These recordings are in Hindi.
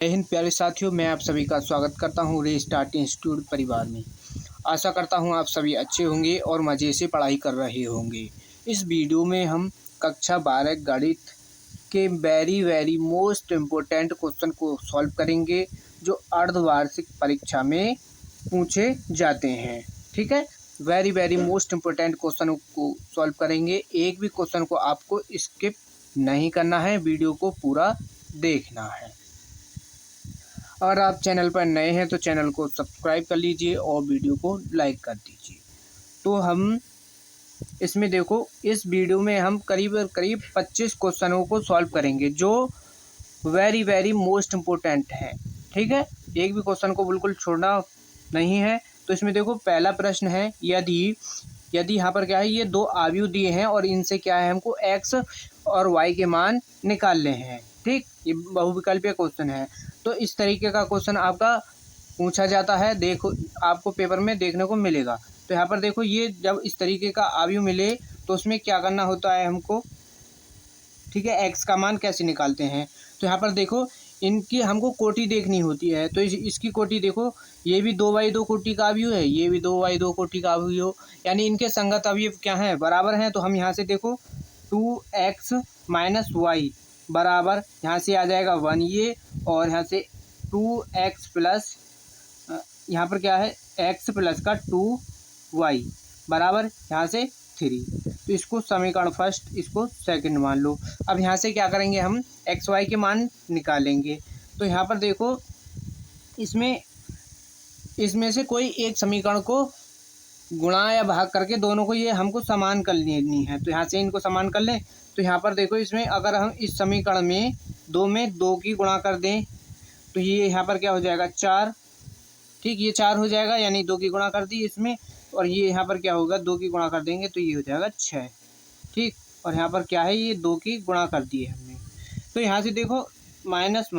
जय हिंद प्यारे साथियों, मैं आप सभी का स्वागत करता हूं रीस्टार्ट इंस्टीट्यूट परिवार में। आशा करता हूं आप सभी अच्छे होंगे और मज़े से पढ़ाई कर रहे होंगे। इस वीडियो में हम कक्षा 12 गणित के वेरी मोस्ट इम्पोर्टेंट क्वेश्चन को सॉल्व करेंगे जो अर्धवार्षिक परीक्षा में पूछे जाते हैं। ठीक है, वेरी मोस्ट इम्पोर्टेंट क्वेश्चन को सॉल्व करेंगे। एक भी क्वेश्चन को आपको स्किप नहीं करना है, वीडियो को पूरा देखना है। अगर आप चैनल पर नए हैं तो चैनल को सब्सक्राइब कर लीजिए और वीडियो को लाइक कर दीजिए। तो हम इसमें देखो, इस वीडियो में हम करीब 25 क्वेश्चनों को सॉल्व करेंगे जो वेरी मोस्ट इम्पोर्टेंट है। ठीक है, एक भी क्वेश्चन को बिल्कुल छोड़ना नहीं है। तो इसमें देखो, पहला प्रश्न है, यदि यहाँ पर क्या है, ये दो आव्यूह दिए हैं और इनसे क्या है, हमको x और y के मान निकालने हैं। ठीक, ये बहुविकल्पीय क्वेश्चन है। तो इस तरीके का क्वेश्चन आपका पूछा जाता है, देखो आपको पेपर में देखने को मिलेगा। तो यहाँ पर देखो, ये जब इस तरीके का आव्यूह मिले तो उसमें क्या करना होता है हमको। ठीक है, x का मान कैसे निकालते हैं। तो यहाँ पर देखो, इनकी हमको कोटि देखनी होती है। तो इसकी कोटि देखो, ये भी 2/2 कोटि का अवयव है, ये भी 2/2 कोटि का अवयव, यानी इनके संगत अवयव क्या हैं, बराबर हैं। तो हम यहाँ से देखो 2x - y बराबर, यहाँ से आ जाएगा 1 ये, और यहाँ से 2x प्लस यहाँ पर क्या है, x प्लस का 2y बराबर यहाँ से 3। तो इसको समीकरण फर्स्ट, इसको सेकंड मान लो। अब यहाँ से क्या करेंगे, हम एक्स वाई के मान निकालेंगे। तो यहाँ पर देखो, इसमें से कोई एक समीकरण को गुणा या भाग करके दोनों को ये हमको समान कर लेनी है। तो यहाँ से इनको समान कर लें। तो यहाँ पर देखो, इसमें अगर हम इस समीकरण में 2 की गुणा कर दें तो ये यहाँ पर क्या हो जाएगा, 4। ठीक, ये 4 हो जाएगा, यानी 2 की गुणा कर दी इसमें, और ये यहाँ पर क्या होगा, 2 की गुणा कर देंगे तो ये हो जाएगा 6। ठीक, और यहाँ पर क्या है, ये 2 की गुणा कर दी है हमने। तो यहाँ से देखो माइनस,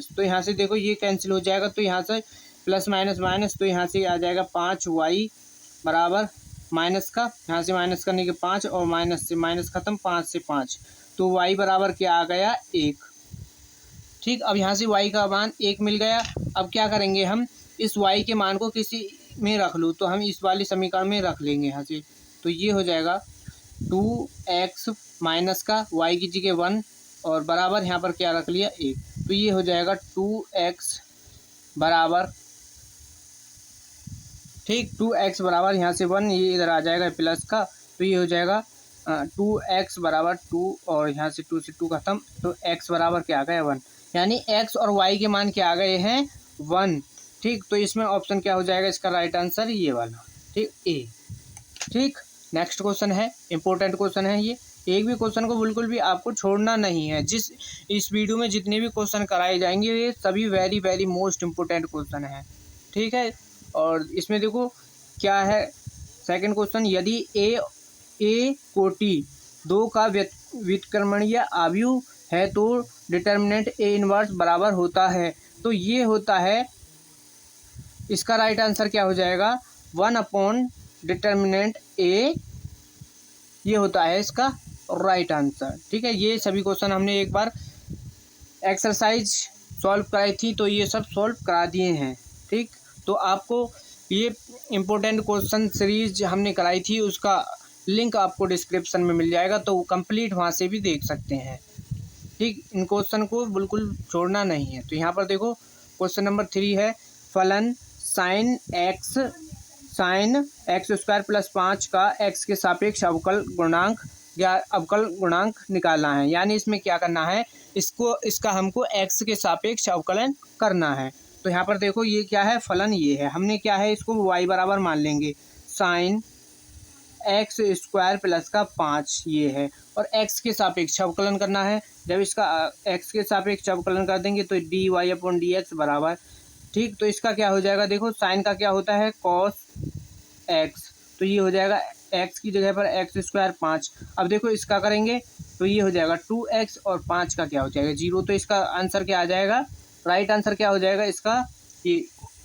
तो यहाँ से देखो ये कैंसिल हो जाएगा। तो यहाँ से प्लस माइनस, तो यहाँ से आ जाएगा 5y बराबर माइनस का, यहाँ से माइनस करने के 5, और माइनस से माइनस खत्म, 5 से 5, तो y बराबर क्या आ गया, 1। ठीक, अब यहाँ से y का मान 1 मिल गया। अब क्या करेंगे, हम इस y के मान को किसी में रख लूँ, तो हम इस वाले समीकरण में रख लेंगे यहाँ से। तो ये हो जाएगा 2x माइनस का y की जगह 1, और बराबर यहाँ पर क्या रख लिया, 1। तो ये हो जाएगा 2x बराबर, ठीक, 2x बराबर यहाँ से 1, ये इधर आ जाएगा प्लस का। तो ये हो जाएगा 2x बराबर 2, और यहाँ से 2 से 2 खत्म, तो x बराबर क्या आ गया, 1। यानी x और y के मान क्या आ गए हैं, 1। ठीक, तो इसमें ऑप्शन क्या हो जाएगा, इसका राइट आंसर ये वाला, ठीक, ए। ठीक, नेक्स्ट क्वेश्चन है, इंपॉर्टेंट क्वेश्चन है ये। एक भी क्वेश्चन को बिल्कुल भी आपको छोड़ना नहीं है। इस वीडियो में जितने भी क्वेश्चन कराए जाएंगे ये सभी वेरी मोस्ट इम्पोर्टेंट क्वेश्चन है। ठीक है, और इसमें देखो क्या है, सेकंड क्वेश्चन, यदि ए कोटि 2 का व्युत्क्रमणीय अवयव है तो डिटर्मिनेंट ए इनवर्स बराबर होता है। तो ये होता है, इसका राइट आंसर क्या हो जाएगा, 1 डिटर्मिनेंट ए, ये होता है इसका राइट आंसर। ठीक है, ये सभी क्वेश्चन हमने एक बार एक्सरसाइज सॉल्व कराई थी, तो ये सब सॉल्व करा दिए हैं। ठीक, तो आपको ये इम्पोर्टेंट क्वेश्चन सीरीज हमने कराई थी, उसका लिंक आपको डिस्क्रिप्शन में मिल जाएगा, तो कंप्लीट वहाँ से भी देख सकते हैं। ठीक, इन क्वेश्चन को बिल्कुल छोड़ना नहीं है। तो यहाँ पर देखो, क्वेश्चन नंबर 3 है, फलन साइन एक्स स्क्वायर प्लस 5 का x के सापेक्ष अवकल गुणांक या अवकल गुणांक निकालना है। यानी इसमें क्या करना है, इसका हमको x के सापेक्ष अवकलन करना है। तो यहाँ पर देखो, ये क्या है, फलन ये है, हमने क्या है, इसको y बराबर मान लेंगे, साइन एक्स स्क्वायर प्लस का 5 ये है, और x के सापेक्ष अवकलन करना है। जब इसका x के सापेक्ष अवकलन कर देंगे तो dy/dx बराबर, ठीक, तो इसका क्या हो जाएगा, देखो साइन का क्या होता है, cos x, तो ये हो जाएगा x की जगह पर x स्क्वायर 5। अब देखो इसका करेंगे तो ये हो जाएगा 2x, और 5 का क्या हो जाएगा, 0। तो इसका आंसर क्या आ जाएगा, राइट आंसर क्या हो जाएगा इसका, ये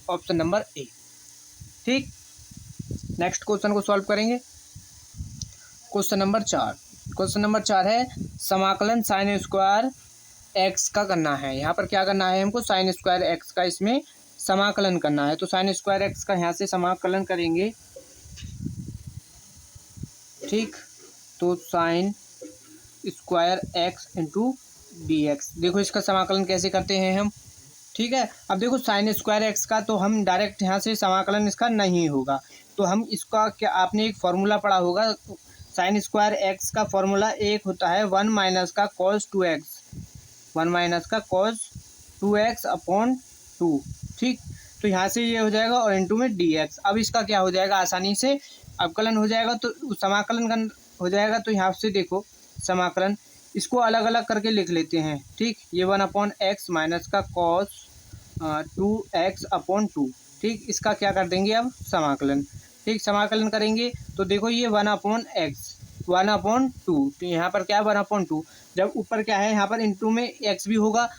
ऑप्शन नंबर ए। ठीक, नेक्स्ट क्वेश्चन को सॉल्व करेंगे। क्वेश्चन नंबर 4 है, समाकलन साइन स्क्वायर एक्स का करना है। यहाँ पर क्या करना है हमको, साइन स्क्वायर एक्स का इसमें समाकलन करना है। तो साइन स्क्वायर एक्स का यहाँ से समाकलन करेंगे, ठीक। तो sine square x into D x, देखो इसका समाकलन कैसे करते हैं हम, ठीक है। अब देखो साइन स्क्वायर एक्स का तो हम डायरेक्ट यहाँ से समाकलन इसका नहीं होगा, तो हम इसका क्या, आपने एक फार्मूला पढ़ा होगा, साइन स्क्वायर एक्स का फार्मूला एक होता है 1 माइनस का कॉस 2x, 1 माइनस का कॉस 2x अपॉन 2, ठीक। तो यहाँ से ये हो जाएगा और इंटू में dx। अब इसका क्या हो जाएगा, आसानी से अवकलन हो जाएगा, तो समाकलन हो जाएगा। तो यहाँ से देखो समाकलन, इसको अलग अलग करके लिख लेते हैं, ठीक। ये 1 अपॉन एक्स माइनस का कॉस 2x अपॉन 2, ठीक। इसका क्या कर देंगे अब समाकलन, ठीक। समाकलन करेंगे तो देखो ये 1 अपॉन एक्स 1 अपॉन 2, तो यहाँ पर क्या है 1 अपॉन 2, जब ऊपर क्या है यहाँ पर इंटू में एक्स भी होगा,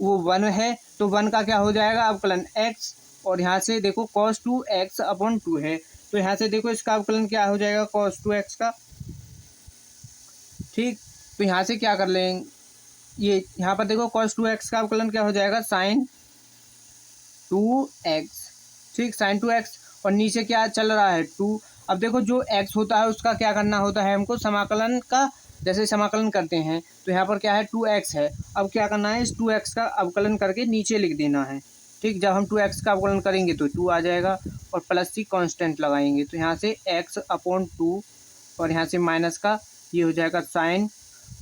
वो 1 है, तो 1 का क्या हो जाएगा अवकलन एक्स, और यहाँ से देखो कॉस 2x अपॉन 2 है, तो यहाँ से देखो इसका अवकलन क्या हो जाएगा कॉस 2x का, ठीक। तो यहाँ से क्या कर लेंगे, ये यहाँ पर देखो cos 2x का अवकलन क्या हो जाएगा sin 2x, ठीक, sin 2x, और नीचे क्या चल रहा है 2। अब देखो जो x होता है उसका क्या करना होता है हमको समाकलन का, जैसे समाकलन करते हैं तो यहाँ पर क्या है 2x है, अब क्या करना है इस 2x का अवकलन करके नीचे लिख देना है, ठीक। जब हम 2x का अवकलन करेंगे तो 2 आ जाएगा, और प्लस सी कांस्टेंट लगाएंगे, तो यहाँ से x अपॉन 2, और यहाँ से माइनस का ये हो जाएगा साइन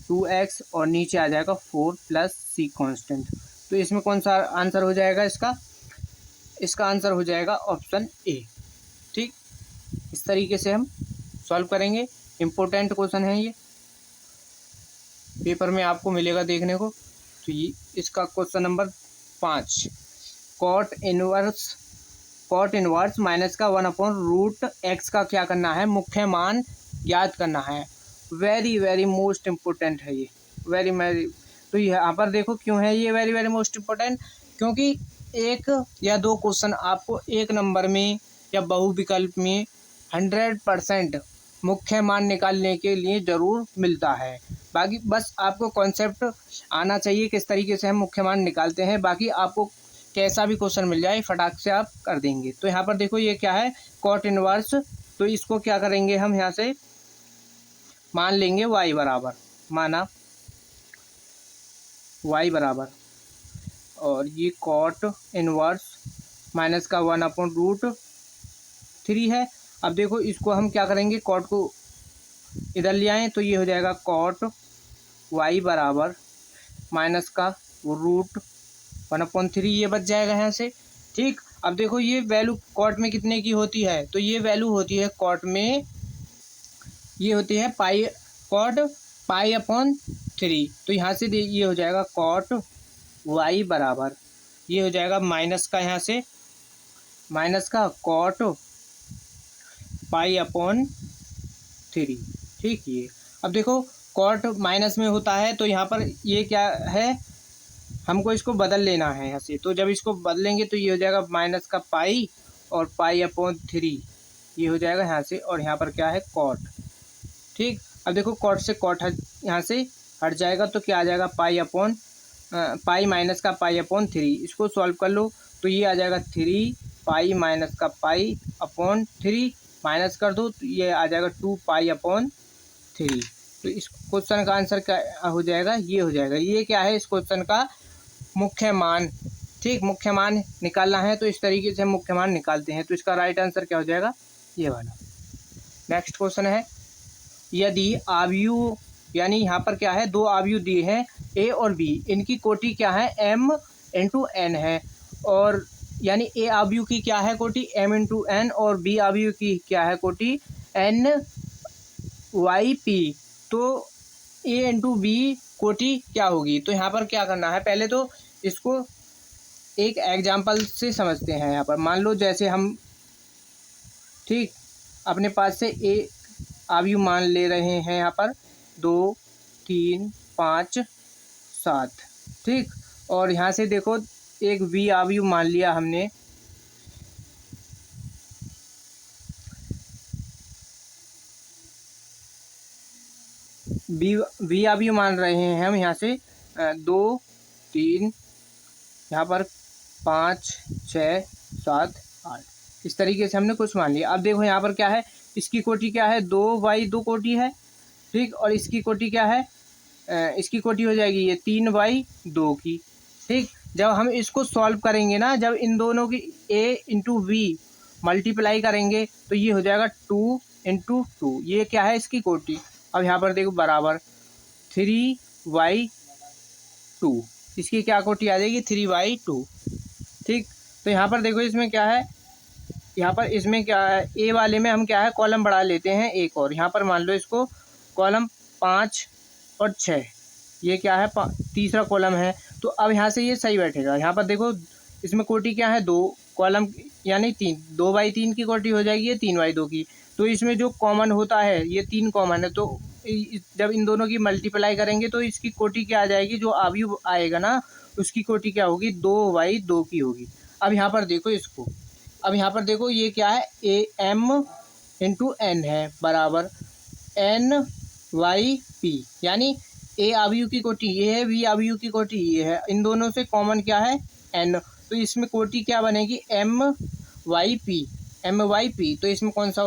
2x, और नीचे आ जाएगा 4 प्लस सी कांस्टेंट। तो इसमें कौन सा आंसर हो जाएगा इसका आंसर हो जाएगा ऑप्शन ए, ठीक। इस तरीके से हम सॉल्व करेंगे। इम्पोर्टेंट क्वेश्चन है ये, पेपर में आपको मिलेगा देखने को। तो ये इसका question number 5, cot inverse minus का 1 अपॉन रूट एक्स का क्या करना है, मुख्य मान याद करना है। वेरी वेरी मोस्ट इम्पोर्टेंट है ये, वेरी। तो यहाँ पर देखो क्यों है ये वेरी वेरी मोस्ट इम्पोर्टेंट, क्योंकि एक या दो क्वेश्चन आपको एक नंबर में या बहुविकल्प में 100% मुख्य मान निकालने के लिए ज़रूर मिलता है। बाकी बस आपको कॉन्सेप्ट आना चाहिए किस तरीके से हम मुख्य मान निकालते हैं, बाकी आपको कैसा भी क्वेश्चन मिल जाए फटाक से आप कर देंगे। तो यहाँ पर देखो ये क्या है कॉट इनवर्स, तो इसको क्या करेंगे हम यहाँ से मान लेंगे y बराबर, माना y बराबर, और ये कॉट इनवर्स माइनस का 1 अपॉन रूट 3 है। अब देखो इसको हम क्या करेंगे, कॉट को इधर ले आएँ तो ये हो जाएगा कॉट y बराबर माइनस का रूट 1/3, ये बच जाएगा यहाँ से, ठीक। अब देखो ये वैल्यू कॉट में कितने की होती है, तो ये वैल्यू होती है कॉट में, ये होती है पाई अपॉन 3। तो यहाँ से ये हो जाएगा कॉट y बराबर, ये हो जाएगा माइनस का, यहाँ से माइनस का कॉट पाई अपॉन 3, ठीक। ये अब देखो कॉट माइनस में होता है, तो यहाँ पर ये क्या है, हमको इसको बदल लेना है यहाँ से। तो जब इसको बदलेंगे तो ये हो जाएगा माइनस का पाई और पाई अपॉन 3, ये हो जाएगा यहाँ से, और यहाँ पर क्या है कॉट, ठीक। अब देखो कॉट से कॉट यहाँ से हट जाएगा, तो क्या आ जाएगा पाई माइनस का पाई अपॉन 3, इसको सॉल्व कर लो तो ये आ जाएगा 3 पाई माइनस का पाई अपॉन 3, माइनस कर दो तो ये आ जाएगा 2 पाई अपॉन 3। तो इस क्वेश्चन का आंसर क्या हो जाएगा, ये हो जाएगा। ये क्या है इस क्वेश्चन का मुख्य मान, ठीक। मुख्य मान निकालना है तो इस तरीके से हम मुख्य मान निकालते हैं। तो इसका राइट आंसर क्या हो जाएगा, ये वाला। नेक्स्ट क्वेश्चन है, यदि आव्यूह, यानी यहाँ पर क्या है दो आव्यूह दिए हैं ए और बी, इनकी कोटि क्या है m इंटू एन है, और यानी ए आव्यूह की क्या है कोटि m इंटू एन, और बी आव्यूह की क्या है कोटि n वाई पी। तो ए इंटू बी कोटि क्या होगी, तो यहाँ पर क्या करना है, पहले तो इसको एक एग्जाम्पल से समझते हैं। यहाँ पर मान लो जैसे हम, ठीक, अपने पास से ए आव्यूह मान ले रहे हैं, यहाँ पर 2 3 5 7, ठीक। और यहाँ से देखो एक बी आव्यूह मान लिया हमने, बी आव्यूह मान रहे हैं हम यहाँ से 2 3 यहाँ पर 5 6 7 8 इस तरीके से हमने कुछ मान लिया। अब देखो यहाँ पर क्या है, इसकी कोटि क्या है, 2/2 कोटि है, ठीक। और इसकी कोटि क्या है, इसकी कोटि हो जाएगी ये 3/2 की, ठीक। जब हम इसको सॉल्व करेंगे ना, जब इन दोनों की a इंटू वी मल्टीप्लाई करेंगे तो ये हो जाएगा 2 इंटू 2, ये क्या है इसकी कोटि। अब यहाँ पर देखो बराबर 3/2, इसकी क्या कोटि आ जाएगी 3/2, ठीक। तो यहाँ पर देखो इसमें क्या है, यहाँ पर इसमें क्या है, ए वाले में हम क्या है कॉलम बढ़ा लेते हैं एक और, यहाँ पर मान लो इसको कॉलम 5 और 6, ये क्या है तीसरा कॉलम है। तो अब यहाँ से ये सही बैठेगा। यहाँ पर देखो इसमें कोटि क्या है 2, कॉलम यानी 3, 2/3 की कोटि हो जाएगी ये 3/2 की। तो इसमें जो कॉमन होता है ये 3 कॉमन है, तो जब इन दोनों की मल्टीप्लाई करेंगे तो इसकी कोटि क्या आ जाएगी, जो अवयव आएगा ना उसकी कोटि क्या होगी 2/2 की होगी। अब यहाँ पर देखो इसको, अब यहाँ पर देखो ये क्या है am इंटू एन है बराबर NYP, यानी ए अवयव की कोटि ये है, बी अवयव की कोटि ये है, इन दोनों से कॉमन क्या है n, तो इसमें कोटि क्या बनेगी MYP। तो इसमें कौन सा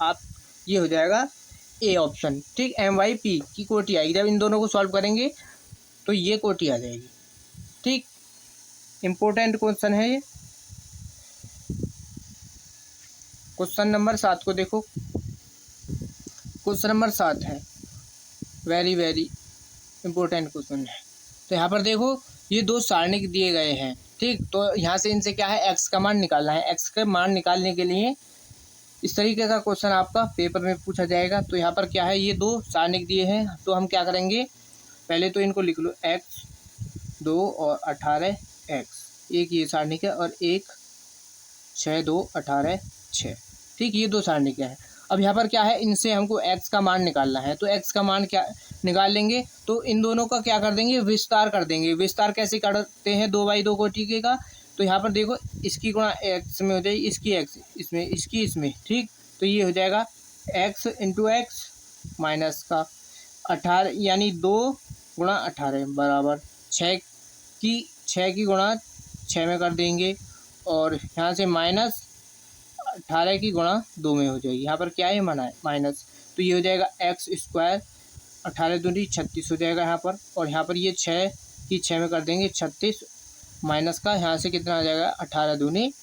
आप ये हो जाएगा ए ऑप्शन, ठीक। MYP की कोटि आएगी, जब इन दोनों को सॉल्व करेंगे तो ये कोटि आ जाएगी, ठीक। इम्पोर्टेंट क्वेश्चन है ये। क्वेश्चन नंबर 7 को देखो, क्वेश्चन नंबर 7 है, वेरी वेरी इम्पोर्टेंट क्वेश्चन है। तो यहाँ पर देखो ये दो सारणिक दिए गए हैं, ठीक। तो यहाँ से इनसे क्या है एक्स का मान निकालना है। एक्स का मान निकालने के लिए इस तरीके का क्वेश्चन आपका पेपर में पूछा जाएगा। तो यहाँ पर क्या है, ये दो सारणिक दिए हैं, तो हम क्या करेंगे, पहले तो इनको लिख लो x 2 और 18 x, एक ये सारणिक है और एक 6 2 18 6, ठीक। ये दो सारणिक है। अब यहाँ पर क्या है, इनसे हमको x का मान निकालना है, तो x का मान क्या निकाल लेंगे, तो इन दोनों का क्या कर देंगे विस्तार कर देंगे। विस्तार कैसे करते हैं 2/2 कोटि का, तो यहाँ पर देखो इसकी गुणा x में हो जाएगी, इसकी x इसमें, इसकी इसमें, ठीक। तो ये हो जाएगा x इंटू एक्स माइनस का 18 यानी 2 गुणा 18 बराबर 6 की गुणा 6 में कर देंगे, और यहाँ से माइनस 18 की गुणा 2 में हो जाएगी। यहाँ पर क्या है माइनस, तो ये हो जाएगा एक्स स्क्वायर 18 दूनी 36 हो जाएगा यहाँ पर, और यहाँ पर ये 6 की 6 में कर देंगे 36 माइनस का, यहाँ से कितना आ जाएगा 18 दूनी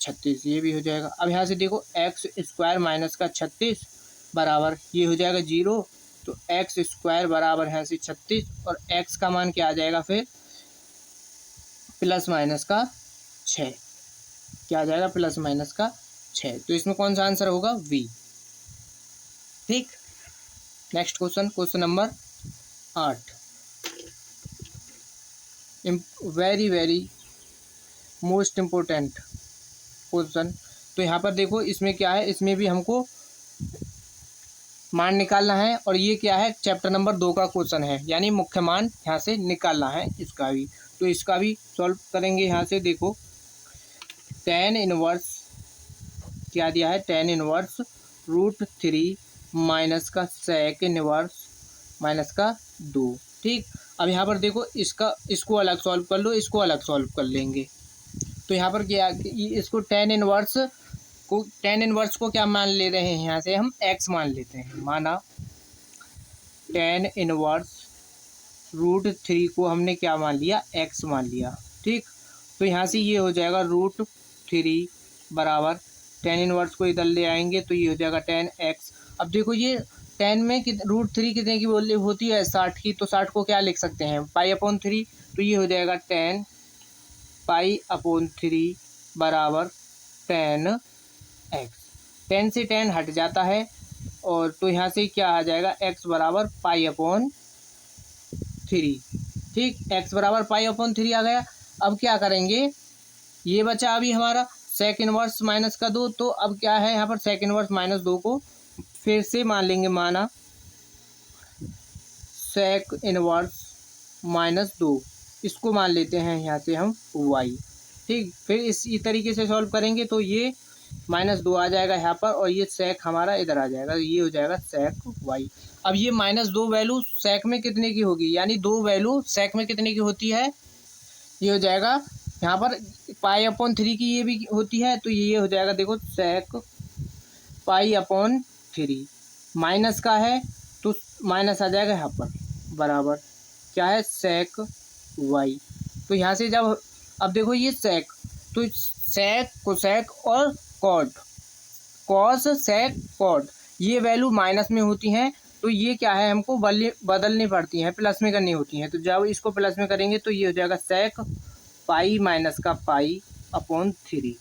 36, ये भी हो जाएगा। अब यहाँ से देखो एक्स स्क्वायर माइनस का 36 बराबर ये हो जाएगा 0, तो एक्स स्क्वायर बराबर यहाँ से 36 और एक्स का मान क्या आ जाएगा फिर प्लस माइनस का 6, क्या आ जाएगा प्लस माइनस का 6। तो इसमें कौन सा आंसर होगा वी, ठीक। Next question, question number 8, very very most important question. तो यहाँ पर देखो इसमें क्या है, इसमें भी हमको मान निकालना है, और ये क्या है चैप्टर नंबर 2 का क्वेश्चन है, यानी मुख्य मान यहाँ से निकालना है इसका भी। तो इसका भी सॉल्व करेंगे। यहाँ से देखो tan इनवर्स क्या दिया है, tan इनवर्स √3 माइनस का sec इनवर्स माइनस का 2, ठीक। अब यहाँ पर देखो इसको अलग सॉल्व कर लो, इसको अलग सॉल्व कर लेंगे। तो यहाँ पर क्या, इसको tan इनवर्स को क्या मान ले रहे हैं, यहाँ से हम x मान लेते हैं। माना tan इनवर्स √3 को हमने क्या मान लिया x मान लिया, ठीक। तो यहाँ से ये हो जाएगा √3 बराबर tan इनवर्स को इधर ले आएंगे तो ये हो जाएगा tan x। अब देखो ये tan में √3 कितने की वैल्यू होती है 60 की, तो 60 को क्या लिख सकते हैं π/3, तो ये हो जाएगा tan π/3 बराबर tan x। tan से tan हट जाता है, और तो यहाँ से क्या आ जाएगा x बराबर π/3, ठीक। x बराबर π/3 आ गया। अब क्या करेंगे, ये बचा अभी हमारा sec इनवर्स माइनस का 2, तो अब क्या है यहाँ पर sec इनवर्स माइनस 2 को फिर से मान लेंगे। माना sec इनवर्स माइनस 2, इसको मान लेते हैं यहाँ से हम y, ठीक। फिर इसी तरीके से सॉल्व करेंगे, तो ये -2 आ जाएगा यहाँ पर, और ये सेक हमारा इधर आ जाएगा, ये हो जाएगा सेक वाई। अब ये -2 वैल्यू सेक में कितने की होगी, यानी 2 वैल्यू सेक में कितने की होती है, ये हो जाएगा यहाँ पर पाई/3 की ये भी होती है, तो ये हो जाएगा देखो सेक पाई/3 माइनस का है तो माइनस आ जाएगा यहाँ पर, बराबर क्या है सेक वाई। तो यहाँ से जब अब देखो ये सेक, तो सेक कोसेक और कॉट, कॉस सेक कॉट ये वैल्यू माइनस में होती हैं, तो ये क्या है हमको बदलनी पड़ती हैं, प्लस में करनी होती हैं। तो जब इसको प्लस में करेंगे तो ये हो जाएगा सेक पाई माइनस का पाई/3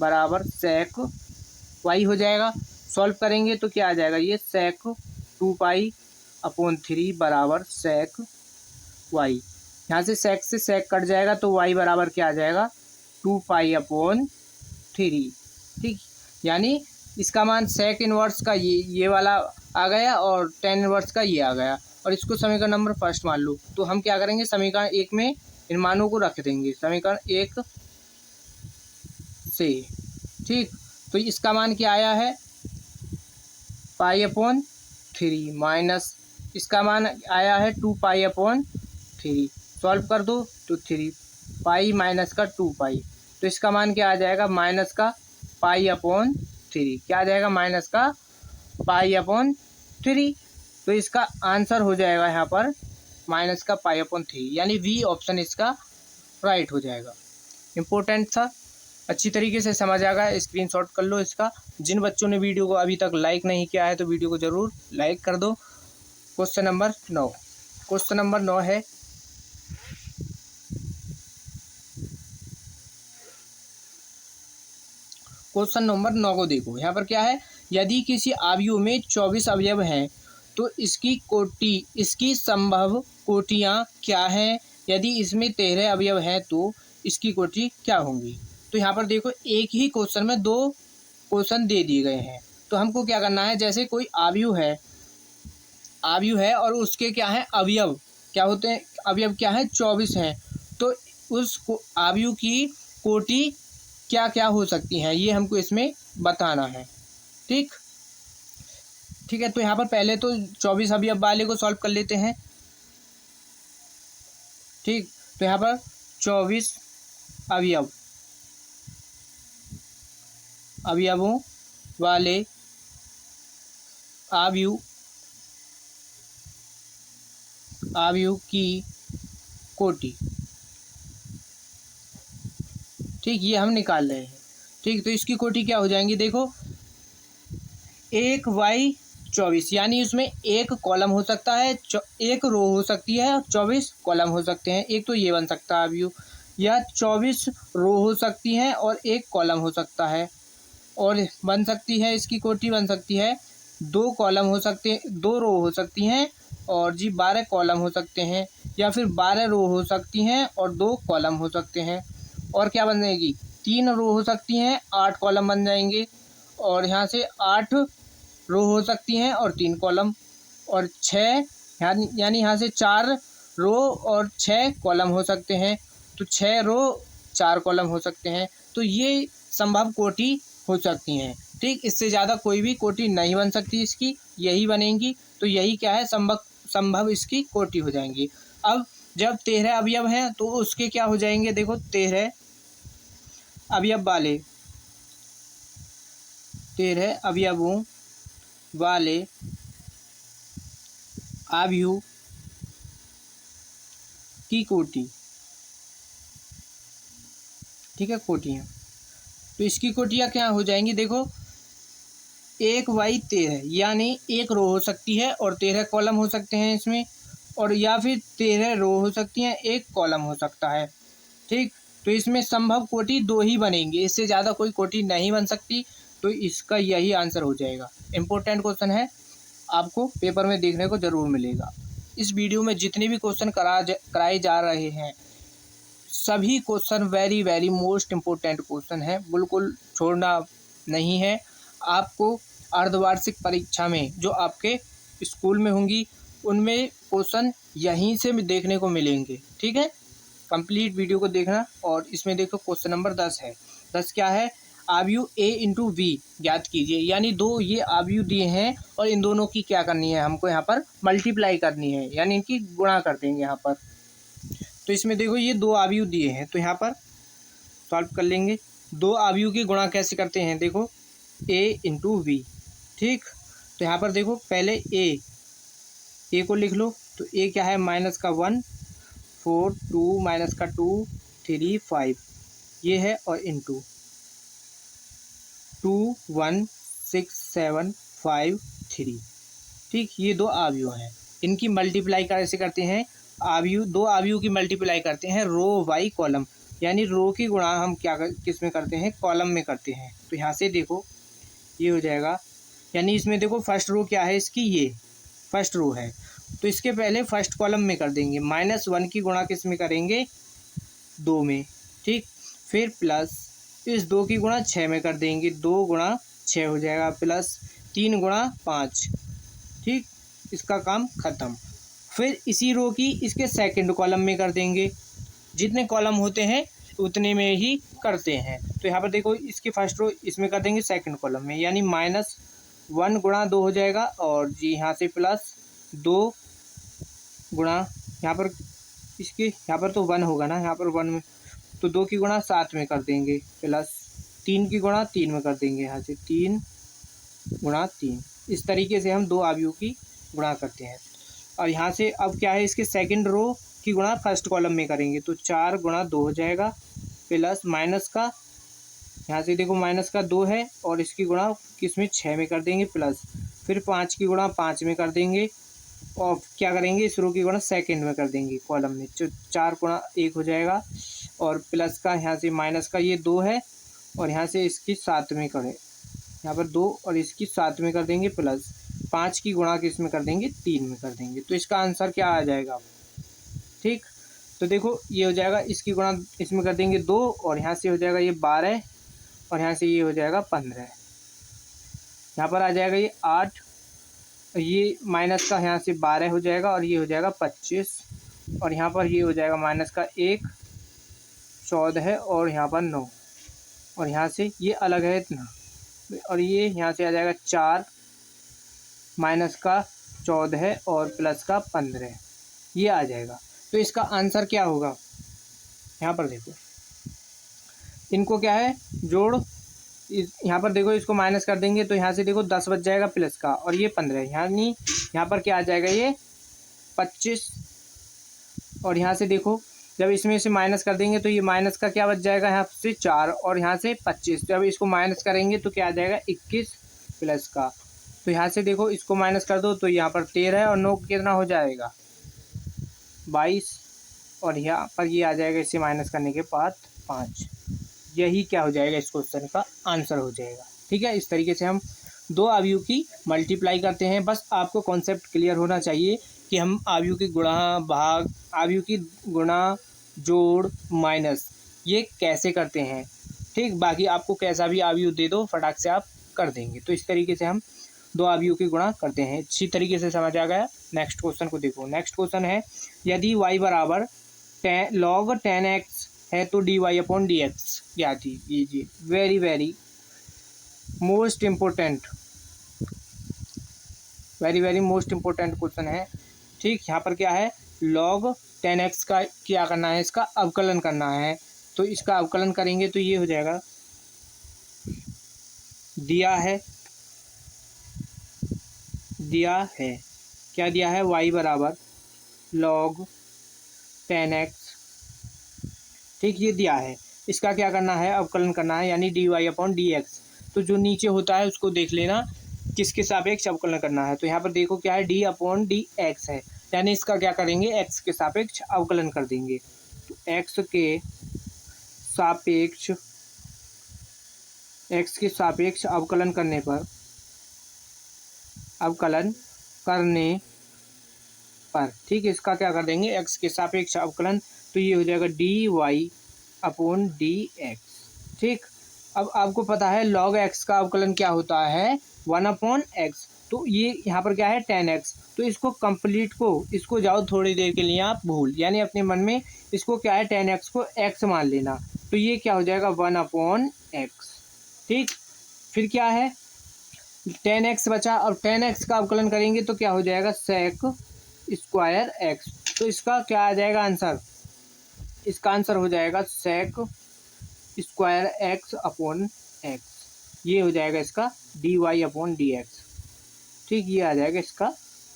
बराबर सेक वाई हो जाएगा। सॉल्व करेंगे तो क्या आ जाएगा, ये सेक 2 पाई/3 बराबर सेक वाई। यहाँ से सेक कट जाएगा तो वाई बराबर क्या आ जाएगा 2 पाई/3। ठीक, यानी इसका मान सेक इनवर्स का ये वाला आ गया और टेन इनवर्स का ये आ गया, और इसको समीकरण नंबर फर्स्ट मान लो। तो हम क्या करेंगे, समीकरण 1 में इन मानों को रख देंगे, समीकरण 1 से। ठीक, तो इसका मान क्या आया है पाई/3 माइनस इसका मान आया है 2 पाई/3। सॉल्व कर दो तो 3 पाई माइनस का 2 पाई, तो इसका मान क्या आ जाएगा माइनस का पाई/3, क्या आ जाएगा माइनस का पाई/3। तो इसका आंसर हो जाएगा यहाँ पर माइनस का पाई/3, यानी वी ऑप्शन इसका राइट हो जाएगा। इम्पोर्टेंट था, अच्छी तरीके से समझ आ गया, स्क्रीनशॉट कर लो इसका। जिन बच्चों ने वीडियो को अभी तक लाइक नहीं किया है तो वीडियो को ज़रूर लाइक कर दो। क्वेश्चन नंबर 9, क्वेश्चन नंबर 9 है क्वेश्चन नंबर 9 को देखो, यहाँ पर क्या है, यदि किसी अवयव में 24 अवयव हैं तो इसकी संभव कोटियाँ क्या हैं, यदि इसमें 13 अवयव हैं तो इसकी कोटि क्या होंगी। तो यहाँ पर देखो एक ही क्वेश्चन में 2 क्वेश्चन दे दिए गए हैं, तो हमको क्या करना है, जैसे कोई अवयव है और उसके क्या है अवयव क्या होते हैं, अवयव क्या है 24 हैं, तो उस अवयव की कोटि क्या क्या हो सकती हैं ये हमको इसमें बताना है। ठीक है, तो यहाँ पर पहले तो 24 अवयव वाले को सॉल्व कर लेते हैं। ठीक, तो यहाँ पर 24 अवयवों वाले अवयव की कोटि, ठीक, ये हम निकाल रहे हैं। ठीक, तो इसकी कोटि क्या हो जाएंगी, देखो 1/24, यानी उसमें एक कॉलम हो सकता है, एक रो हो सकती है और 24 कॉलम हो सकते हैं। एक तो ये बन सकता है अवयव, या 24 रो हो सकती हैं और एक कॉलम हो सकता है, और बन सकती है इसकी कोटि बन सकती है 2 कॉलम हो सकते हैं, 2 रो हो सकती हैं और 12 कॉलम हो सकते हैं, या फिर 12 रो हो सकती हैं और 2 कॉलम हो सकते हैं। और क्या बन जाएगी, 3 रो हो सकती हैं, 8 कॉलम बन जाएंगे, और यहाँ से 8 रो हो सकती हैं और 3 कॉलम, और 6 यानी यहाँ से 4 रो और 6 कॉलम हो सकते हैं, तो 6 रो 4 कॉलम हो सकते हैं। तो ये संभव कोटि हो सकती हैं। ठीक, इससे ज़्यादा कोई भी कोटि नहीं बन सकती इसकी, यही बनेंगी। तो यही क्या है संभव इसकी कोटि हो जाएंगी। अब जब 13 अवयव हैं तो उसके क्या हो जाएंगे, देखो 13 अवयवों वाले अवयव की कोटि, ठीक है, कोटियाँ, तो इसकी कोटियाँ क्या हो जाएंगी, देखो 1/13, यानी एक रो हो सकती है और 13 कॉलम हो सकते हैं इसमें, और या फिर 13 रो हो सकती हैं, एक कॉलम हो सकता है। ठीक, तो इसमें संभव कोटि 2 ही बनेंगे, इससे ज़्यादा कोई कोटि नहीं बन सकती। तो इसका यही आंसर हो जाएगा। इम्पोर्टेंट क्वेश्चन है, आपको पेपर में देखने को ज़रूर मिलेगा। इस वीडियो में जितने भी क्वेश्चन कराए जा रहे हैं सभी question very very most important question है, बिल्कुल छोड़ना नहीं है। आपको अर्धवार्षिक परीक्षा में जो आपके स्कूल में होंगी उनमें क्वेश्चन यहीं से देखने को मिलेंगे। ठीक है, कंप्लीट वीडियो को देखना। और इसमें देखो क्वेश्चन नंबर 10 है। 10 क्या है, आव्यूह a इंटू b ज्ञात कीजिए, यानी दो ये आव्यूह दिए हैं और इन दोनों की क्या करनी है, हमको यहाँ पर मल्टीप्लाई करनी है, यानी इनकी गुणा कर देंगे यहाँ पर। तो इसमें देखो ये दो आव्यूह दिए हैं, तो यहाँ पर सॉल्व कर लेंगे। दो आव्यूह की गुणा कैसे करते हैं, देखो a इंटू वी, ठीक। तो यहाँ पर देखो पहले a को लिख लो, तो a क्या है माइनस का 1 4 2 माइनस का 2 3 5 ये है, और इंटू 2 1 6 7 5 3, ठीक। ये दो आव्यूह हैं, इनकी मल्टीप्लाई कैसे करते हैं, आव्यूह दो आव्यूह की मल्टीप्लाई करते हैं रो बाई कॉलम, यानी रो की गुणा हम किस में करते हैं, कॉलम में करते हैं। तो यहाँ से देखो ये हो जाएगा, यानी इसमें देखो फर्स्ट रो क्या है इसकी, ये फर्स्ट रो है, तो इसके पहले फर्स्ट कॉलम में कर देंगे, -1 की गुणा किस में करेंगे, 2 में, ठीक। फिर प्लस इस 2 की गुणा 6 में कर देंगे, 2 गुणा 6 हो जाएगा, प्लस 3 गुणा 5, ठीक। इसका काम ख़त्म। फिर इसी रो की इसके सेकंड कॉलम में कर देंगे, जितने कॉलम होते हैं उतने में ही करते हैं। तो यहाँ पर देखो इसकी फर्स्ट रो इसमें कर देंगे सेकंड कॉलम में, यानी -1 गुणा 2 हो जाएगा, और जी यहाँ से प्लस 2 गुणा यहाँ पर इसके यहाँ पर तो 1 होगा ना, यहाँ पर 1 में तो 2 की गुणा 7 में कर देंगे, प्लस 3 की गुणा 3 में कर देंगे, यहाँ से 3 गुणा 3। इस तरीके से हम दो आव्यूह की गुणा करते हैं। और यहाँ से अब क्या है, इसके सेकंड रो की गुणा फर्स्ट कॉलम में करेंगे, तो 4 गुणा 2 हो जाएगा, प्लस माइनस का यहाँ से देखो माइनस का 2 है, और इसकी गुणा किसमें 6 में कर देंगे, प्लस फिर 5 की गुणा 5 में कर देंगे, और क्या करेंगे इस रो की गुणा सेकंड में कर देंगे कॉलम में, 4 गुणा 1 हो जाएगा, और प्लस का यहाँ से माइनस का ये 2 है, और यहाँ से इसकी 7 में करें, यहाँ पर 2 और इसकी 7 में कर देंगे, प्लस 5 की गुणा किस में कर देंगे, 3 में कर देंगे। तो इसका आंसर क्या आ जाएगा, ठीक। तो देखो ये हो जाएगा, इसकी गुणा इसमें कर देंगे 2, और यहाँ से हो जाएगा ये 12, और यहाँ से ये हो जाएगा 15, यहाँ पर आ जाएगा ये 8, ये माइनस का यहाँ से 12 हो जाएगा, और ये हो जाएगा 25, और यहाँ पर ये हो जाएगा माइनस का 1 14 है, और यहाँ पर 9, और यहाँ से ये अलग है इतना, और ये यहाँ से आ जाएगा 4 माइनस का 14 है, और प्लस का 15, ये आ जाएगा। तो इसका आंसर क्या होगा, यहाँ पर देखो इनको क्या है जोड़, यहाँ पर देखो इसको माइनस कर देंगे, तो यहाँ से देखो 10 बच जाएगा प्लस का, और ये 15, यानी यहाँ पर क्या आ जाएगा, ये 25, और यहाँ से देखो जब इसमें से माइनस कर देंगे तो ये माइनस का क्या बच जाएगा, यहाँ से 4, और यहाँ से 25, जब इसको माइनस करेंगे तो क्या आ जाएगा 21 प्लस का, तो यहाँ से देखो इसको माइनस कर दो, तो यहाँ पर 13 और 9 कितना हो जाएगा 22, और यहाँ पर ये आ जाएगा इससे माइनस करने के बाद 5। यही क्या हो जाएगा, इस क्वेश्चन का आंसर हो जाएगा, ठीक है। इस तरीके से हम दो आव्यूह की मल्टीप्लाई करते हैं। बस आपको कॉन्सेप्ट क्लियर होना चाहिए कि हम आव्यूह की गुणा भाग, आव्यूह की गुणा जोड़ माइनस ये कैसे करते हैं, ठीक। बाकी आपको कैसा भी आव्यूह दे दो फटाक से आप कर देंगे। तो इस तरीके से हम दो आव्यूह की गुणा करते हैं। अच्छी तरीके से समझ आ गया। नेक्स्ट क्वेश्चन को देखो। नेक्स्ट क्वेश्चन है, यदि y बराबर log 10x है तो dy/dx ज्ञात कीजिए। Very very most important, very most important question है, ठीक। यहाँ पर क्या है, log 10x का क्या करना है, इसका अवकलन करना है। तो इसका अवकलन करेंगे तो ये हो जाएगा, दिया है क्या दिया है, y बराबर log 10x, ठीक, ये दिया है। इसका क्या करना है, अवकलन करना है, यानी dy/dx। तो जो नीचे होता है उसको देख लेना किसके सापेक्ष अवकलन करना है। तो यहाँ पर देखो क्या है, d/dx है, यानी इसका क्या करेंगे, x के सापेक्ष अवकलन कर देंगे। तो x के सापेक्ष अवकलन करने पर, ठीक है, इसका क्या कर देंगे, x के सापेक्ष अवकलन, तो ये हो जाएगा dy/dx, ठीक। अब आपको पता है log x का अवकलन क्या होता है, 1/x। तो ये यहाँ पर क्या है 10x, तो इसको कंप्लीट को, इसको जाओ थोड़ी देर के लिए आप भूल, यानी अपने मन में इसको क्या है 10x को x मान लेना। तो ये क्या हो जाएगा 1/x, ठीक, फिर क्या है 10x बचा। अब 10x का अवकलन करेंगे तो क्या हो जाएगा सेक स्क्वायर एक्स। तो इसका क्या आ जाएगा आंसर, इसका आंसर हो जाएगा sec square x upon x. ये हो जाएगा इसका d Y upon D x. ठीक, ये आ जाएगा इसका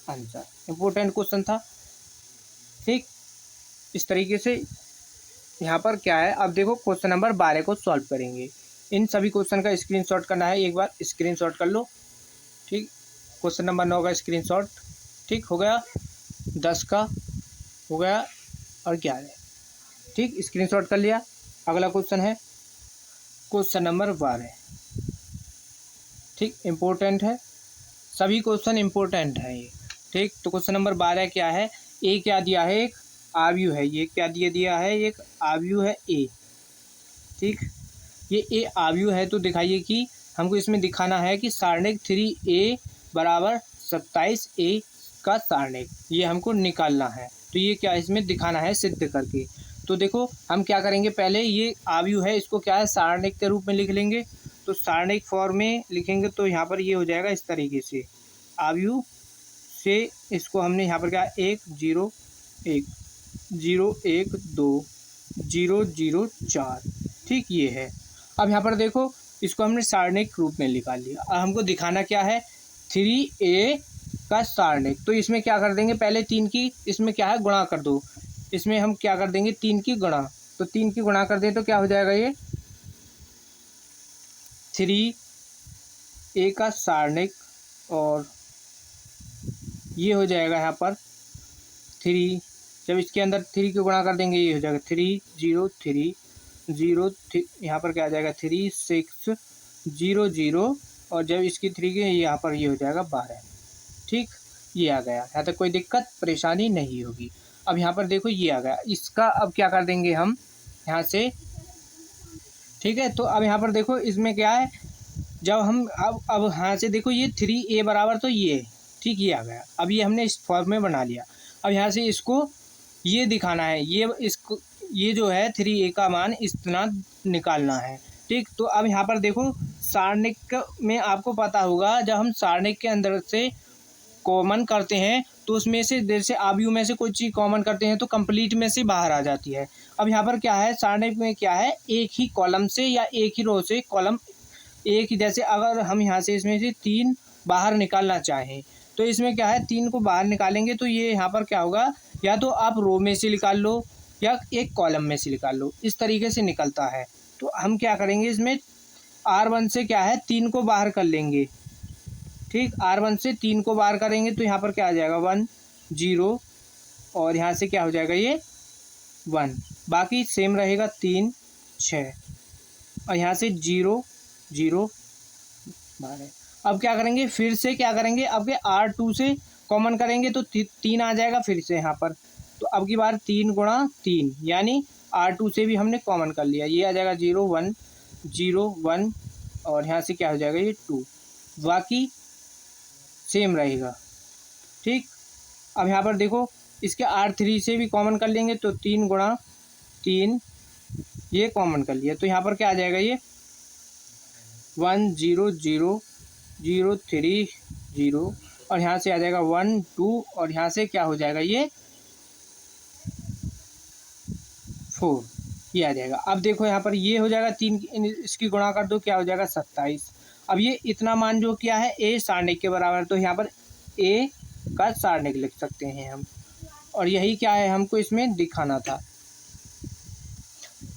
आंसर। इम्पोर्टेंट क्वेश्चन था। ठीक, इस तरीके से यहाँ पर क्या है, अब देखो क्वेश्चन नंबर 12 को सॉल्व करेंगे। इन सभी क्वेश्चन का स्क्रीनशॉट करना है, एक बार स्क्रीनशॉट कर लो। ठीक, क्वेश्चन नंबर 9 का स्क्रीनशॉट। ठीक, हो गया 10 का हो गया और 11। ठीक, स्क्रीनशॉट कर लिया। अगला क्वेश्चन है क्वेश्चन नंबर 12। ठीक, इम्पोर्टेंट है, सभी क्वेश्चन इम्पोर्टेंट है ये। ठीक, तो क्वेश्चन नंबर 12 क्या है, ए क्या दिया है, एक आव्यूह है। ये क्या दिया है, एक आव्यूह है ए। ठीक, ये ए आव्यूह है तो दिखाइए कि हमको इसमें दिखाना है कि सारणिक 3a बराबर 27a का सारणिक, ये हमको निकालना है। तो ये क्या इसमें दिखाना है सिद्ध करके। तो देखो हम क्या करेंगे, पहले ये आव्यूह है इसको क्या है सारणिक के रूप में लिख लेंगे। तो सारणिक फॉर्म में लिखेंगे तो यहाँ पर ये हो जाएगा इस तरीके से, आव्यूह से इसको हमने यहाँ पर क्या 1 0 1 0 1 2 0 0 4। ठीक, ये है। अब यहाँ पर देखो इसको हमने सारणिक रूप में निकाल लिया। अब हमको दिखाना क्या है 3a का सारणिक। तो इसमें क्या कर देंगे, पहले 3 की इसमें क्या है गुणा कर दो। इसमें हम क्या कर देंगे 3 की गुणा। तो 3 की गुणा कर दें तो क्या हो जाएगा, ये 3a का सारणिक और ये हो जाएगा यहाँ पर 3। जब इसके अंदर 3 की गुणा कर देंगे ये हो जाएगा 3 0 3 0 यहाँ पर क्या आ जाएगा 3 6 0 0 और जब इसकी 3 की यहाँ पर ये हो जाएगा 12। ठीक, ये आ गया। यहाँ तक कोई दिक्कत परेशानी नहीं होगी। अब यहाँ पर देखो ये आ गया, इसका अब क्या कर देंगे हम यहाँ से। ठीक है, तो अब यहाँ पर देखो इसमें क्या है, जब हम अब यहाँ से देखो ये 3a बराबर तो ये। ठीक, ये आ गया। अब ये हमने इस फॉर्म में बना लिया। अब यहाँ से इसको ये दिखाना है, ये जो है 3a का मान इतना निकालना है। ठीक, तो अब यहाँ पर देखो सारणिक में आपको पता होगा जब हम सारणिक के अंदर से कॉमन करते हैं तो उसमें से जैसे आव्यूह में से कोई चीज़ कॉमन करते हैं तो कंप्लीट में से बाहर आ जाती है। अब यहाँ पर क्या है सारणिक में क्या है, एक ही कॉलम से या एक ही रो से कॉलम एक ही, जैसे अगर हम यहाँ से इसमें से 3 बाहर निकालना चाहें तो इसमें क्या है 3 को बाहर निकालेंगे तो ये यहाँ पर क्या होगा, या तो आप रो में से निकाल लो या एक कॉलम में से निकाल लो, इस तरीके से निकलता है। तो हम क्या करेंगे इसमें R1 से क्या है 3 को बाहर कर लेंगे। ठीक, R1 से 3 को बाहर करेंगे तो यहाँ पर क्या आ जाएगा 1 0 और यहाँ से क्या हो जाएगा ये 1, बाकी सेम रहेगा 3 6 और यहाँ से 0 0 12। अब क्या करेंगे फिर से क्या करेंगे, अब के R2 से कॉमन करेंगे तो 3 आ जाएगा फिर से यहाँ पर। तो अब की बार 3 गुणा 3 यानी R2 से भी हमने कॉमन कर लिया, ये आ जाएगा 0 1 0 1 और यहाँ से क्या हो जाएगा ये 2, बाकी सेम रहेगा। ठीक, अब यहाँ पर देखो इसके R3 से भी कॉमन कर लेंगे तो 3 गुणा 3 ये कॉमन कर लिया तो यहाँ पर क्या आ जाएगा ये 1 0 0 0 3 0 और यहाँ से आ जाएगा 1 2 और यहाँ से क्या हो जाएगा ये 4, ये आ जाएगा। अब देखो यहाँ पर ये हो जाएगा 3 इसकी गुणा कर दो क्या हो जाएगा 27। अब ये इतना मान जो क्या है a सारणिक के बराबर, तो यहाँ पर a का सारणिक लिख सकते हैं हम, और यही क्या है हमको इसमें दिखाना था।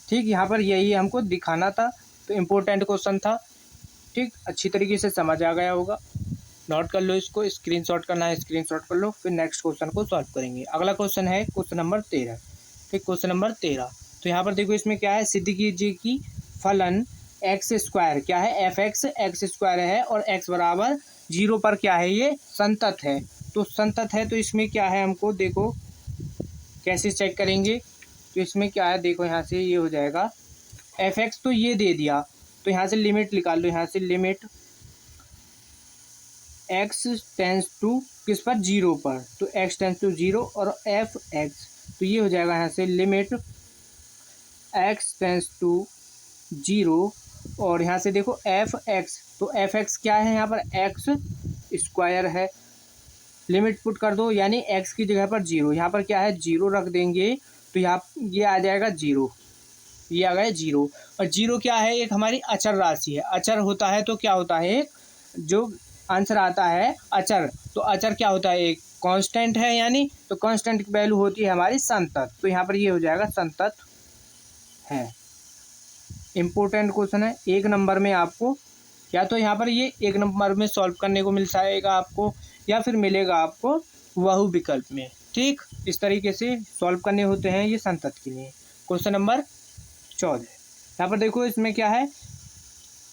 ठीक, यहाँ पर यही हमको दिखाना था, तो इम्पोर्टेंट क्वेश्चन था। ठीक, अच्छी तरीके से समझ आ गया होगा, नोट कर लो इसको, स्क्रीनशॉट करना है स्क्रीनशॉट कर लो, फिर नेक्स्ट क्वेश्चन को सॉल्व करेंगे। अगला क्वेश्चन है क्वेश्चन नंबर 13। ठीक, क्वेश्चन नंबर 13, तो यहाँ पर देखो इसमें क्या है, सिद्ध कीजिए कि फलन एक्स स्क्वायर क्या है, एफ एक्स एक्स स्क्वायर है और एक्स बराबर 0 पर क्या है ये संतत है। तो संतत है तो इसमें क्या है हमको देखो कैसे चेक करेंगे, तो इसमें क्या है देखो यहाँ से ये हो जाएगा एफ एक्स तो ये दे दिया, तो यहाँ से लिमिट निकाल लो, यहाँ से लिमिट x टेंस टू किस पर 0 पर, तो x टेंस टू 0 और एफ एक्स, तो ये हो जाएगा यहाँ से लिमिट x टेंस टू 0 और यहाँ से देखो एफ एक्स, तो एफ एक्स क्या है, यहाँ पर एक्स स्क्वायर है। लिमिट पुट कर दो, यानी एक्स की जगह पर जीरो, यहाँ पर क्या है जीरो रख देंगे, तो यहाँ ये आ जाएगा जीरो, ये आ गया जीरो। और जीरो क्या है, एक हमारी अचर राशि है। अचर होता है तो क्या होता है, एक जो आंसर आता है अचर, तो अचर क्या होता है, एक कांस्टेंट है, यानी तो कांस्टेंट की वैल्यू होती है हमारी संतत, तो यहाँ पर ये हो जाएगा संतत है। इम्पोर्टेंट क्वेश्चन है, एक नंबर में आपको या तो यहाँ पर ये एक नंबर में सॉल्व करने को मिल जाएगा आपको, या फिर मिलेगा आपको बहु विकल्प में। ठीक, इस तरीके से सॉल्व करने होते हैं ये संतत के लिए। क्वेश्चन नंबर 14, यहाँ पर देखो इसमें क्या है,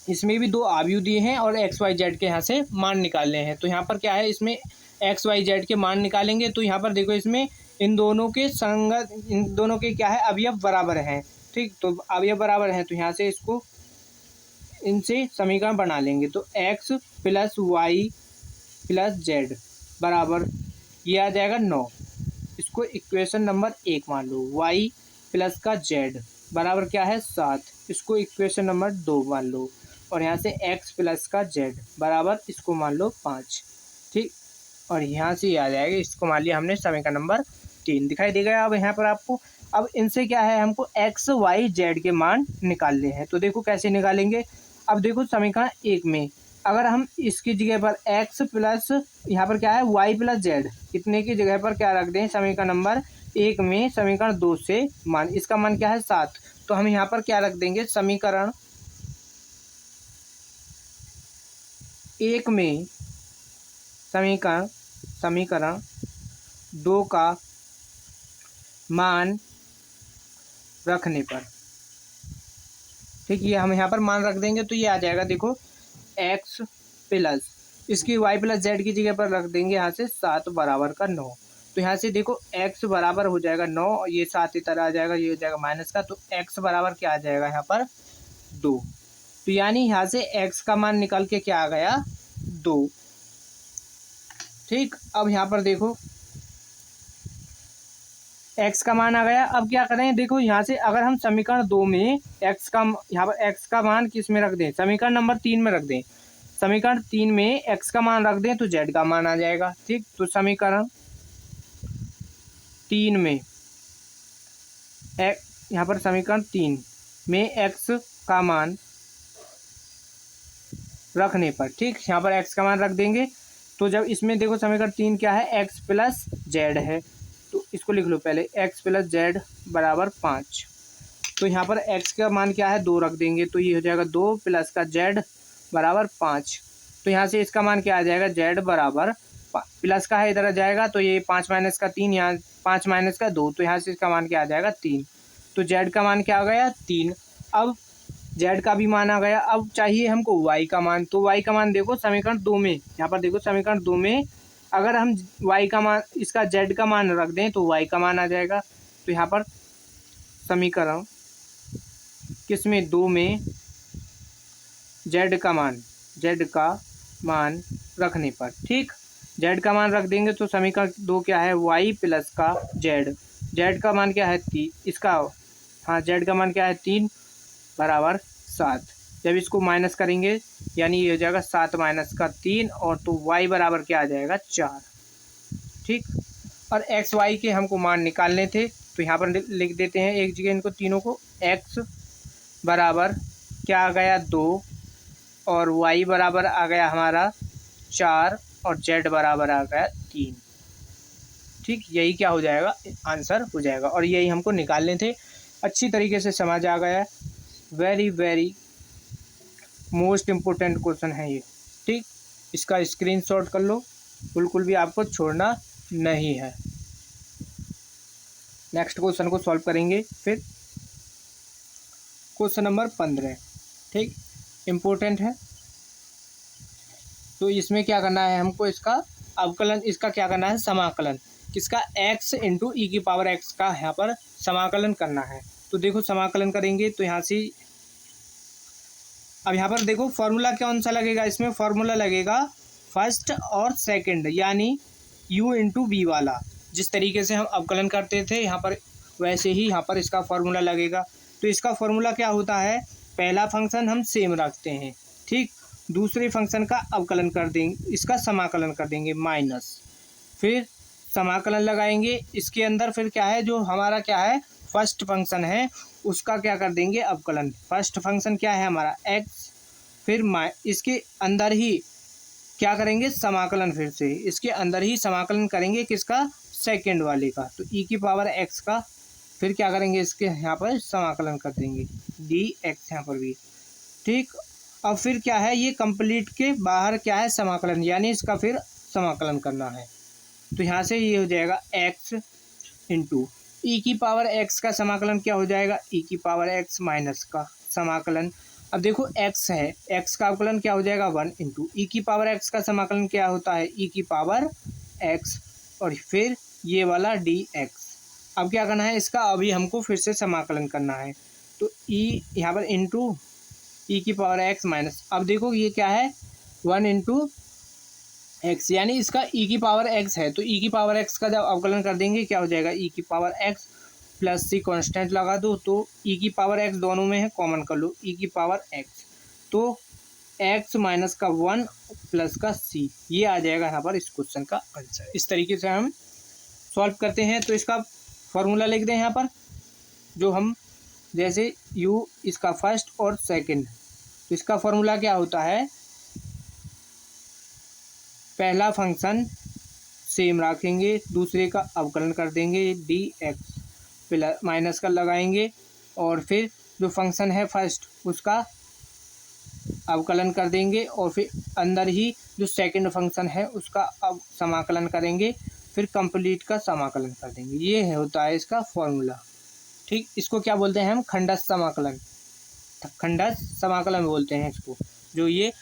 इसमें भी दो आव्यूह दिए हैं और एक्स वाई जेड के यहाँ से मान निकालने हैं। तो यहाँ पर क्या है, इसमें एक्स वाई जेड के मान निकालेंगे, तो यहाँ पर देखो इसमें इन दोनों के संगत, इन दोनों के क्या है अवयव बराबर हैं। ठीक, तो अवयव बराबर हैं, तो यहाँ से इसको इनसे समीकरण बना लेंगे। तो x plus y plus z बराबर ये आ जाएगा 9, इसको इक्वेशन नंबर 1 मान लो। वाई प्लस का जेड बराबर क्या है 7, इसको इक्वेशन नंबर 2 मान लो। और यहाँ से एक्स प्लस का जेड बराबर इसको मान लो 5। ठीक, और यहाँ से ये आ जाएगा, इसको मान लिया हमने समीकरण नंबर 3 दिखाई देगा। अब यहाँ पर आपको अब इनसे क्या है, हमको एक्स वाई जेड के मान निकालने हैं। तो देखो कैसे निकालेंगे। अब देखो समीकरण 1 में अगर हम इसकी जगह पर एक्स प्लस यहाँ पर क्या है वाई प्लस जेड कितने की जगह पर क्या रख दें, समीकरण नंबर 1 में समीकरण 2 से मान, इसका मान क्या है 7, तो हम यहाँ पर क्या रख देंगे, समीकरण 1 में समीकरण 2 का मान रखने पर, ठीक, ये हम यहाँ पर मान रख देंगे, तो ये आ जाएगा देखो एक्स प्लस इसकी वाई प्लस जेड की जगह पर रख देंगे यहाँ से 7 बराबर का 9। तो यहाँ से देखो एक्स बराबर हो जाएगा 9, ये 7 इधर आ जाएगा, ये हो जाएगा माइनस का, तो एक्स बराबर क्या आ जाएगा यहाँ पर 2। तो यानी यहाँ से एक्स का मान निकल के क्या आ गया 2। ठीक, अब यहाँ पर देखो एक्स का मान आ गया। अब क्या करें, देखो यहाँ से अगर हम समीकरण 2 में एक्स का, यहाँ पर एक्स का मान किस में रख दें, समीकरण नंबर 3 में रख दें। समीकरण 3 में एक्स का मान रख दें तो जेड का मान आ जाएगा। ठीक, तो समीकरण 3 में यहाँ पर समीकरण 3 में एक्स का मान रखने पर, ठीक, यहाँ पर एक्स का मान रख देंगे। तो जब इसमें देखो समीकरण 3 क्या है, एक्स प्लस जेड है, तो इसको लिख लो पहले, एक्स प्लस जेड बराबर 5। तो यहाँ पर एक्स का मान क्या है 2 रख देंगे, तो ये हो जाएगा 2 प्लस का जेड बराबर 5। तो यहाँ से इसका मान क्या आ जाएगा, जेड बराबर प्लस का है इधर आ जाएगा, तो ये 5 माइनस का 3, यहाँ 5 माइनस का 2, तो यहाँ से इसका मान क्या आ जाएगा 3। तो जेड का मान क्या आ गया 3। अब जेड का भी मान आ गया। अब चाहिए हमको वाई का मान, तो वाई का मान देखो समीकरण 2 में, यहाँ पर देखो समीकरण 2 में अगर हम वाई का मान, इसका जेड का मान रख दें तो वाई का मान आ जाएगा। तो यहाँ पर समीकरण किस में 2 में जेड का मान रखने पर, ठीक, जेड का मान रख देंगे तो समीकरण 2 क्या है, वाई प्लस का जेड का मान क्या है 3, इसका हाँ जेड का मान क्या है 3 बराबर 7। जब इसको माइनस करेंगे यानी ये हो जाएगा 7 माइनस का 3, और तो y बराबर क्या आ जाएगा 4। ठीक, और एक्स वाई के हमको मान निकालने थे, तो यहाँ पर लिख देते हैं एक जगह इनको तीनों को। x बराबर क्या आ गया 2, और y बराबर आ गया हमारा 4, और z बराबर आ गया 3। ठीक, यही क्या हो जाएगा आंसर हो जाएगा, और यही हमको निकालने थे। अच्छी तरीके से समझ आ गया, very very most important question है ये। ठीक, इसका स्क्रीनशॉट कर लो, बिल्कुल भी आपको छोड़ना नहीं है। नेक्स्ट क्वेश्चन को सॉल्व करेंगे फिर। क्वेश्चन नंबर 15, ठीक, इम्पोर्टेंट है। तो इसमें क्या करना है हमको, इसका अवकलन, इसका क्या करना है समाकलन, किसका x इंटू ई की पावर x का यहाँ पर समाकलन करना है। तो देखो समाकलन करेंगे तो यहाँ से अब यहाँ पर देखो फॉर्मूला कौन सा लगेगा, इसमें फॉर्मूला लगेगा फर्स्ट और सेकंड, यानी u इंटू वी वाला। जिस तरीके से हम अवकलन करते थे यहाँ पर, वैसे ही यहाँ पर इसका फॉर्मूला लगेगा। तो इसका फॉर्मूला क्या होता है, पहला फंक्शन हम सेम रखते हैं, ठीक। दूसरे फंक्शन का अवकलन कर देंगे, इसका समाकलन कर देंगे माइनस, फिर समाकलन लगाएंगे इसके अंदर, फिर क्या है जो हमारा क्या है फर्स्ट फंक्शन है उसका क्या कर देंगे अवकलन। फर्स्ट फंक्शन क्या है हमारा एक्स, फिर इसके अंदर ही क्या करेंगे समाकलन, फिर से इसके अंदर ही समाकलन करेंगे किसका, सेकंड वाले का, तो ई की पावर एक्स का, फिर क्या करेंगे इसके यहाँ पर समाकलन कर देंगे डी एक्स यहाँ पर भी, ठीक। अब फिर क्या है ये कंप्लीट के बाहर क्या है समाकलन, यानी इसका फिर समाकलन करना है, तो यहाँ से ये हो जाएगा एक्स इंटू ई की पावर एक्स का समाकलन क्या हो जाएगा, ई की पावर एक्स माइनस का समाकलन। अब देखो एक्स है, एक्स का अवकलन क्या हो जाएगा 1 इंटू ई की पावर एक्स का समाकलन क्या होता है ई की पावर एक्स, और फिर ये वाला डी एक्स। अब क्या करना है इसका, अभी हमको फिर से समाकलन करना है, तो ई यहाँ पर इंटू ई की पावर एक्स माइनस, अब देखो ये क्या है 1 इंटू एक्स, यानी इसका ई की पावर एक्स है, तो ई की पावर एक्स का जब अवकलन कर देंगे क्या हो जाएगा ई की पावर एक्स प्लस सी कांस्टेंट लगा दो, तो ई की पावर एक्स दोनों में है कॉमन कर लो ई की पावर एक्स, तो एक्स माइनस का 1 प्लस का सी, ये आ जाएगा यहाँ पर इस क्वेश्चन का आंसर। इस तरीके से हम सॉल्व करते हैं। तो इसका फॉर्मूला लिख दें यहाँ पर, जो हम जैसे यू इसका फर्स्ट और सेकंड, तो इसका फॉर्मूला क्या होता है, पहला फंक्शन सेम रखेंगे, दूसरे का अवकलन कर देंगे डी एक्स प्लस माइनस का लगाएंगे, और फिर जो फंक्शन है फर्स्ट उसका अवकलन कर देंगे, और फिर अंदर ही जो सेकंड फंक्शन है उसका अब समाकलन करेंगे, फिर कंप्लीट का समाकलन कर देंगे। ये होता है इसका फॉर्मूला, ठीक। इसको क्या बोलते हैं हम, खंडस समाकलन, खंडस समाकलन बोलते हैं इसको, जो ये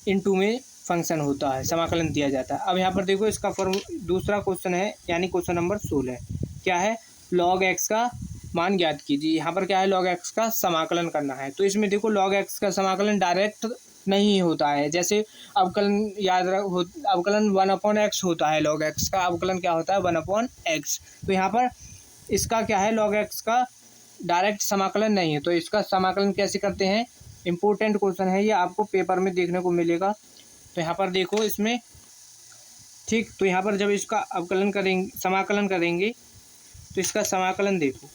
इनटू में फंक्शन होता है, समाकलन दिया जाता है। अब यहाँ पर देखो इसका दूसरा क्वेश्चन है, यानी क्वेश्चन नंबर 16 क्या है, लॉग एक्स का मान ज्ञात कीजिए। यहाँ पर क्या है लॉग एक्स का समाकलन करना है, तो इसमें देखो लॉग एक्स का समाकलन डायरेक्ट नहीं होता है, जैसे अवकलन याद रखो, अवकलन 1/x होता है, लॉग एक्स का अवकलन क्या होता है 1/x, तो यहाँ पर इसका क्या है लॉग एक्स का डायरेक्ट समाकलन नहीं है, तो इसका समाकलन कैसे करते हैं, इम्पोर्टेंट क्वेश्चन है ये, आपको पेपर में देखने को मिलेगा। तो यहाँ पर देखो इसमें, ठीक, तो यहाँ पर जब इसका अवकलन करेंगे समाकलन करेंगे तो इसका समाकलन देखो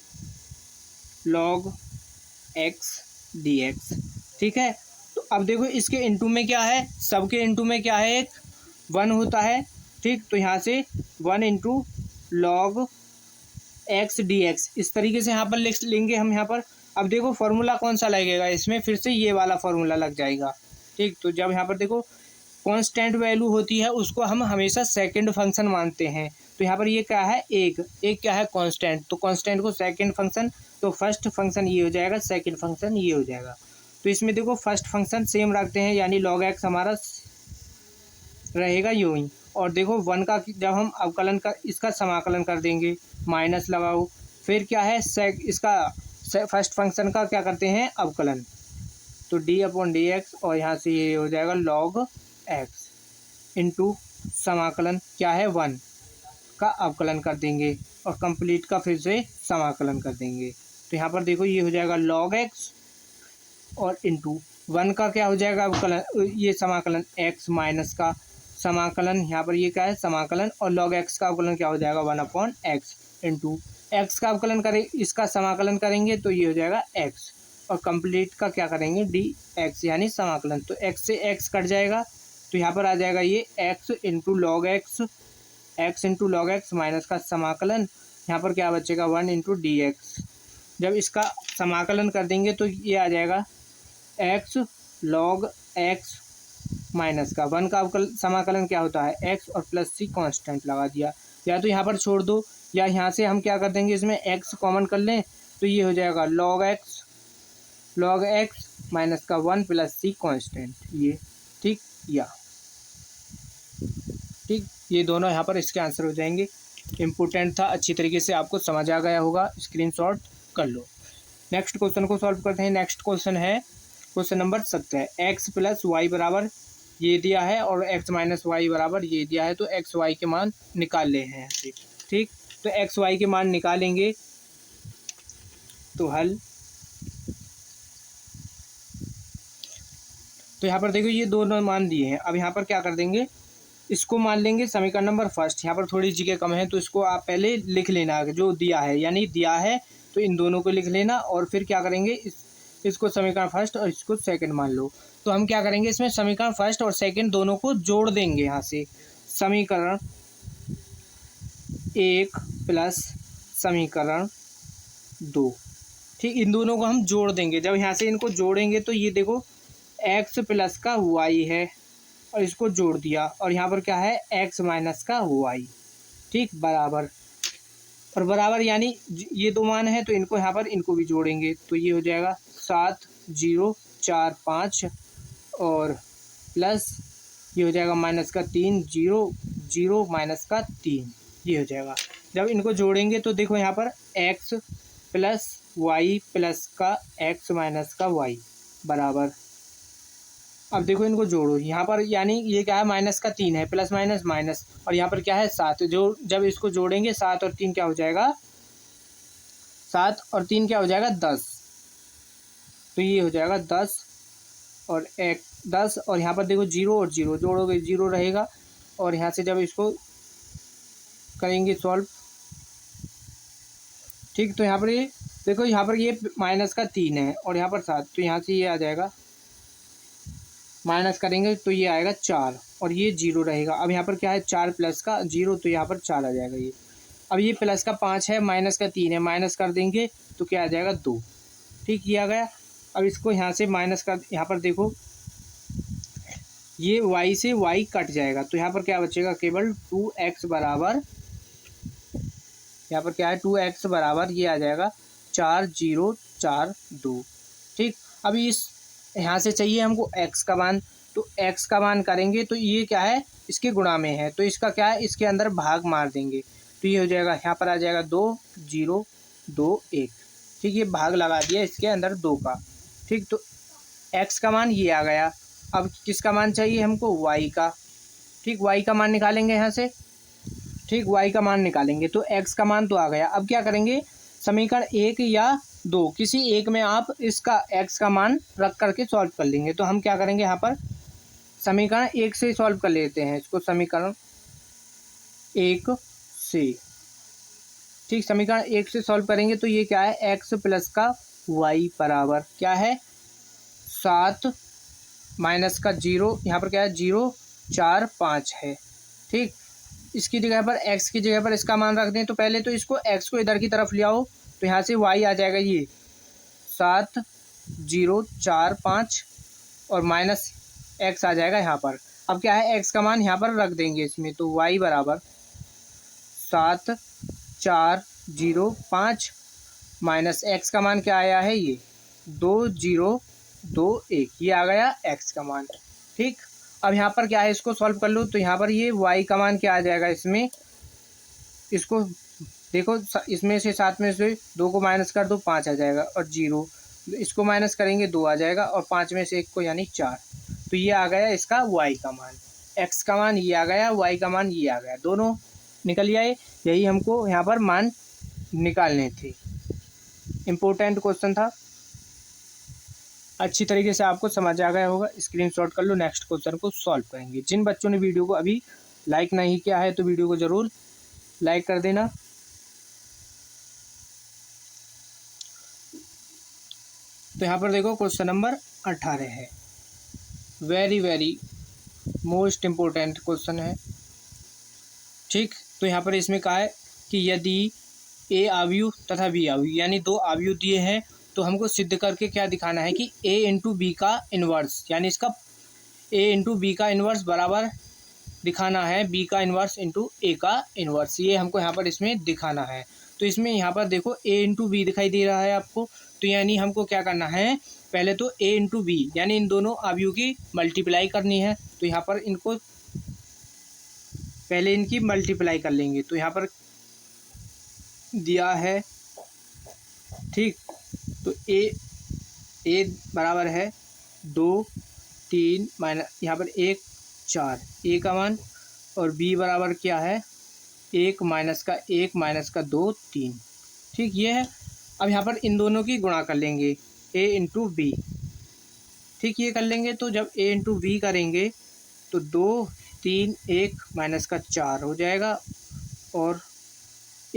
लॉग एक्स डी एक्स, ठीक है। तो अब देखो इसके इंटू में क्या है, सबके इंटू में क्या है, एक 1 होता है, ठीक। तो यहाँ से 1 into log x D x, इस तरीके से यहाँ पर लिख लेंगे हम यहाँ पर। अब देखो फॉर्मूला कौन सा लगेगा इसमें, फिर से ये वाला फॉर्मूला लग जाएगा, ठीक। तो जब यहाँ पर देखो कांस्टेंट वैल्यू होती है उसको हम हमेशा सेकंड फंक्शन मानते हैं, तो यहाँ पर ये क्या है एक क्या है कांस्टेंट, तो कांस्टेंट को सेकंड फंक्शन, तो फर्स्ट फंक्शन ये हो जाएगा, सेकंड फंक्शन ये हो जाएगा। तो इसमें देखो फर्स्ट फंक्शन सेम रखते हैं, यानी लॉग एक्स हमारा रहेगा यूं ही, और देखो 1 का जब हम अवकलन का इसका समाकलन कर देंगे माइनस लगाओ, फिर क्या है इसका फर्स्ट फंक्शन का क्या करते हैं अवकलन, तो d/dx, और यहाँ से ये हो जाएगा लॉग एक्स इंटू समाकलन क्या है 1 का अवकलन कर देंगे, और कंप्लीट का फिर से समाकलन कर देंगे। तो यहाँ पर देखो ये हो जाएगा log x, और इंटू 1 का क्या हो जाएगा अवकलन, ये समाकलन x माइनस का समाकलन, यहाँ पर ये क्या है समाकलन, और log x का अवकलन क्या हो जाएगा 1/x इंटू x का अवकलन करें, इसका समाकलन करेंगे तो ये हो जाएगा x, और कंप्लीट का क्या करेंगे dx, यानी समाकलन, तो x से x कट जाएगा, तो यहाँ पर आ जाएगा ये x into log x into log x minus का समाकलन, यहाँ पर क्या बचेगा 1 इंटू डी एक्स। जब इसका समाकलन कर देंगे तो ये आ जाएगा x लॉग एक्स माइनस का 1 का समाकलन क्या होता है x, और प्लस सी कांस्टेंट लगा दिया, या तो यहाँ पर छोड़ दो, या यहाँ से हम क्या कर देंगे इसमें x कॉमन कर लें, तो ये हो जाएगा लॉग एक्स माइनस का 1 प्लस सी कांस्टेंट, ये ठीक, या ठीक, ये दोनों यहाँ पर इसके आंसर हो जाएंगे। इम्पोर्टेंट था, अच्छी तरीके से आपको समझ आ गया होगा, स्क्रीनशॉट कर लो। नेक्स्ट क्वेश्चन को सॉल्व करते हैं। नेक्स्ट क्वेश्चन है question number 17, x plus y बराबर ये दिया है और x माइनस वाई बराबर ये दिया है, तो x y के मान निकाल ले हैं ऐसे, ठीक। तो x y के मान निकालेंगे तो हल तो यहाँ पर देखो ये दोनों मान दिए हैं। अब यहाँ पर क्या कर देंगे, इसको मान लेंगे समीकरण नंबर फर्स्ट। यहाँ पर थोड़ी जगह कम है तो इसको आप पहले लिख लेना, जो दिया है यानी दिया है तो इन दोनों को लिख लेना, और फिर क्या करेंगे इसको समीकरण फर्स्ट और इसको सेकंड मान लो। तो हम क्या करेंगे, इसमें समीकरण फर्स्ट और सेकंड दोनों को जोड़ देंगे। यहाँ से समीकरण 1 प्लस समीकरण 2, ठीक, इन दोनों को हम जोड़ देंगे। जब यहाँ से इनको जोड़ेंगे तो ये देखो x प्लस का y है और इसको जोड़ दिया, और यहाँ पर क्या है x माइनस का y, ठीक, बराबर। और बराबर यानी ये दो मान है तो इनको यहाँ पर इनको भी जोड़ेंगे, तो ये हो जाएगा 7 0 4 5 और प्लस ये हो जाएगा माइनस का 3 0 0 माइनस का 3, ये हो जाएगा। जब इनको जोड़ेंगे तो देखो यहाँ पर x प्लस वाई प्लस का x माइनस का y बराबर। अब देखो इनको जोड़ो, यहाँ पर यानी ये क्या है माइनस का 3 है, प्लस माइनस माइनस, और यहाँ पर क्या है 7, जो जब इसको जोड़ेंगे 7 और 3 क्या हो जाएगा, 7 और 3 क्या हो जाएगा 10, तो ये हो जाएगा 10 और 10, और यहाँ पर देखो 0 और 0 जोड़ोगे 0 रहेगा, और यहाँ से जब इसको करेंगे सॉल्व, ठीक, तो यहाँ पर ये देखो यहाँ पर ये माइनस का 3 है और यहाँ पर 7, तो यहाँ से ये आ जाएगा, माइनस करेंगे तो ये आएगा 4 और ये 0 रहेगा। अब यहाँ पर क्या है 4 प्लस का 0, तो यहाँ पर 4 आ जाएगा ये। अब ये प्लस का 5 है, माइनस का 3 है, माइनस कर देंगे तो क्या आ जाएगा 2, ठीक, ये आ गया। अब इसको यहाँ से माइनस कर, यहाँ पर देखो ये y से y कट जाएगा, तो यहाँ पर क्या बचेगा केवल 2x बराबर, यहाँ पर क्या है 2x बराबर ये आ जाएगा 4 0 4 2, ठीक। अभी इस यहाँ से चाहिए हमको x का मान, तो x का मान करेंगे तो ये क्या है इसके गुणा में है, तो इसका क्या है इसके अंदर भाग मार देंगे, तो ये हो जाएगा यहाँ पर आ जाएगा 2 0 2 1, ठीक, ये भाग लगा दिया इसके अंदर 2 का, ठीक। तो x का मान ये आ गया। अब किसका मान चाहिए हमको, y का, ठीक, y का मान निकालेंगे यहाँ से, ठीक, y का मान निकालेंगे तो x का मान तो आ गया। अब क्या करेंगे, समीकरण 1 या 2 किसी एक में आप इसका x का मान रख करके सॉल्व कर लेंगे। तो हम क्या करेंगे, यहाँ पर समीकरण 1 से सॉल्व कर लेते हैं इसको, समीकरण 1 से, ठीक, समीकरण 1 से सॉल्व करेंगे तो ये क्या है x प्लस का y बराबर क्या है 7 माइनस का 0, यहाँ पर क्या है 0 4 5 है, ठीक। इसकी जगह पर x की जगह पर इसका मान रख दें, तो पहले तो इसको x को इधर की तरफ ले आओ, तो यहाँ से y आ जाएगा ये 7 0 4 5 और माइनस x आ जाएगा यहाँ पर। अब क्या है x का मान यहाँ पर रख देंगे इसमें, तो y बराबर 7 4 0 5 माइनस x का मान क्या आया है ये 2 0 2 1, ये आ गया x का मान, ठीक। अब यहाँ पर क्या है इसको सॉल्व कर लो, तो यहाँ पर ये y का मान क्या आ जाएगा इसमें, इसको देखो इसमें से 7 में से 2 को माइनस कर दो 5 आ जाएगा, और 0 इसको माइनस करेंगे 2 आ जाएगा, और 5 में से 1 को यानी 4, तो ये आ गया इसका y का मान, x का मान ये आ गया, y का मान ये आ गया, दोनों निकल आए। यही हमको यहाँ पर मान निकालने थे, इम्पोर्टेंट क्वेश्चन था, अच्छी तरीके से आपको समझ आ गया होगा। स्क्रीनशॉट कर लो, नेक्स्ट क्वेश्चन को सॉल्व करेंगे। जिन बच्चों ने वीडियो को अभी लाइक नहीं किया है तो वीडियो को ज़रूर लाइक कर देना। तो यहाँ पर देखो क्वेश्चन नंबर 18 है, वेरी मोस्ट इम्पोर्टेंट क्वेश्चन है, ठीक। तो यहाँ पर इसमें कहा है कि यदि a आव्यूह तथा b आव्यूह यानी 2 आव्यूह दिए हैं तो हमको सिद्ध करके क्या दिखाना है कि a इंटू बी का इन्वर्स, यानी इसका a इंटू बी का इन्वर्स बराबर दिखाना है b का इन्वर्स इंटू a का इन्वर्स, ये हमको यहाँ पर इसमें दिखाना है। तो इसमें यहाँ पर देखो a इंटू बी दिखाई दे रहा है आपको, तो यानी हमको क्या करना है, पहले तो a इंटू बी यानी इन दोनों आव्यूह की मल्टीप्लाई करनी है। तो यहाँ पर इनको पहले इनकी मल्टीप्लाई कर लेंगे, तो यहाँ पर दिया है, ठीक। तो a बराबर है 2 3 माइनस यहाँ पर 1 4 a का मान, और b बराबर क्या है 1 माइनस का 1 माइनस का 2 3, ठीक, ये है। अब यहाँ पर इन दोनों की गुणा कर लेंगे a इंटू बी, ठीक, ये कर लेंगे तो जब a इंटू वी करेंगे तो 2 3 1 माइनस का 4 हो जाएगा और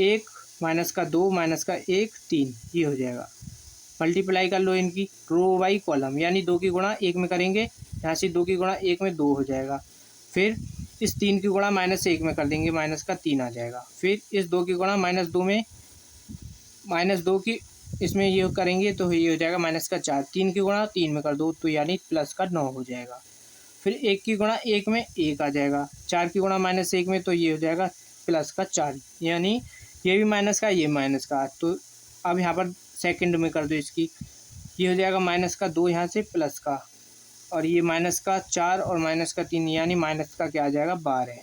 1 माइनस का 2 माइनस का 1 3 ये हो जाएगा। मल्टीप्लाई कर लो इनकी रो बाई कॉलम, यानी 2 की गुणा 1 में करेंगे, यहाँ से 2 की गुणा 1 में 2 हो जाएगा। फिर इस 3 की गुणा -1 में कर देंगे, माइनस का 3 आ जाएगा। फिर इस 2 की गुणा -2 में -2 की इसमें ये करेंगे तो ये हो जाएगा -4। 3 की गुणा 3 में कर दो तो यानी +9 हो जाएगा। फिर 1 की गुणा 1 में 1 आ जाएगा। 4 की गुणा -1 में तो ये हो जाएगा +4, यानी ये भी माइनस का ये माइनस का। तो अब यहाँ पर सेकंड में कर दो इसकी, ये हो जाएगा -2 यहाँ से प्लस का, और ये -4 और -3 यानी माइनस का क्या आ जाएगा 12।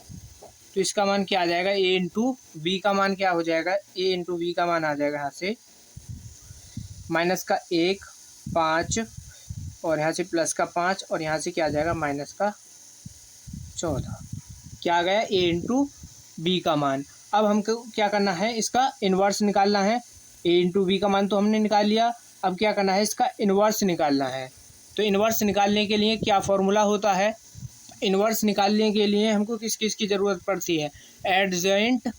तो इसका मान क्या आ जाएगा a इंटू बी का मान क्या हो जाएगा, a इंटू बी का मान आ जाएगा यहाँ से -1 5 और यहाँ से +5 और यहाँ से क्या आ जाएगा -14। क्या आ गया a इंटू बी का मान। अब हमको क्या करना है, इसका इन्वर्स निकालना है। a इंटू बी का मान तो हमने निकाल लिया, अब क्या करना है इसका इन्वर्स निकालना है। तो इन्वर्स निकालने के लिए क्या फॉर्मूला होता है, इन्वर्स निकालने के लिए हमको किस किस की ज़रूरत पड़ती है, एडजॉइंट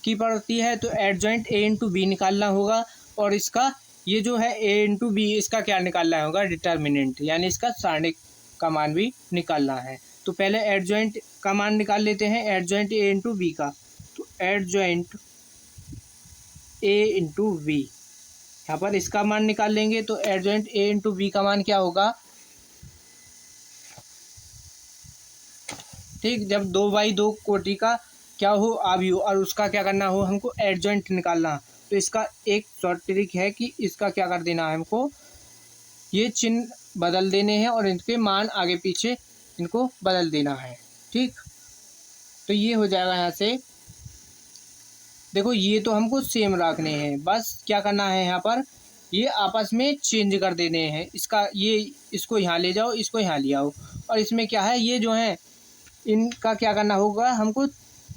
की पड़ती है। तो एडजॉइंट a इंटू बी निकालना होगा, और इसका ये जो है a इंटू बी इसका क्या निकालना होगा, डिटर्मिनेंट, यानी इसका सारणिक का मान भी निकालना है। तो पहले एडजॉइंट का मान निकाल लेते हैं, एडजॉइंट a इंटू बी का। तो एडजॉइंट a इंटू बी, यहाँ पर इसका मान निकाल लेंगे तो एडजॉइंट a इंटू बी का मान क्या होगा, ठीक, जब 2/2 कोटि का क्या हो आव्यूह और उसका क्या करना हो हमको एडजॉइंट निकालना। तो इसका एक शॉर्ट ट्रिक है कि इसका क्या कर देना है, हमको ये चिन्ह बदल देने हैं और इनके मान आगे पीछे इनको बदल देना है। ठीक, तो ये हो जाएगा यहाँ से। देखो ये तो हमको सेम रखने हैं, बस क्या करना है यहाँ पर ये आपस में चेंज कर देने हैं। इसका ये इसको यहाँ ले जाओ, इसको यहाँ ले आओ, और इसमें क्या है ये जो है इनका क्या करना होगा, हमको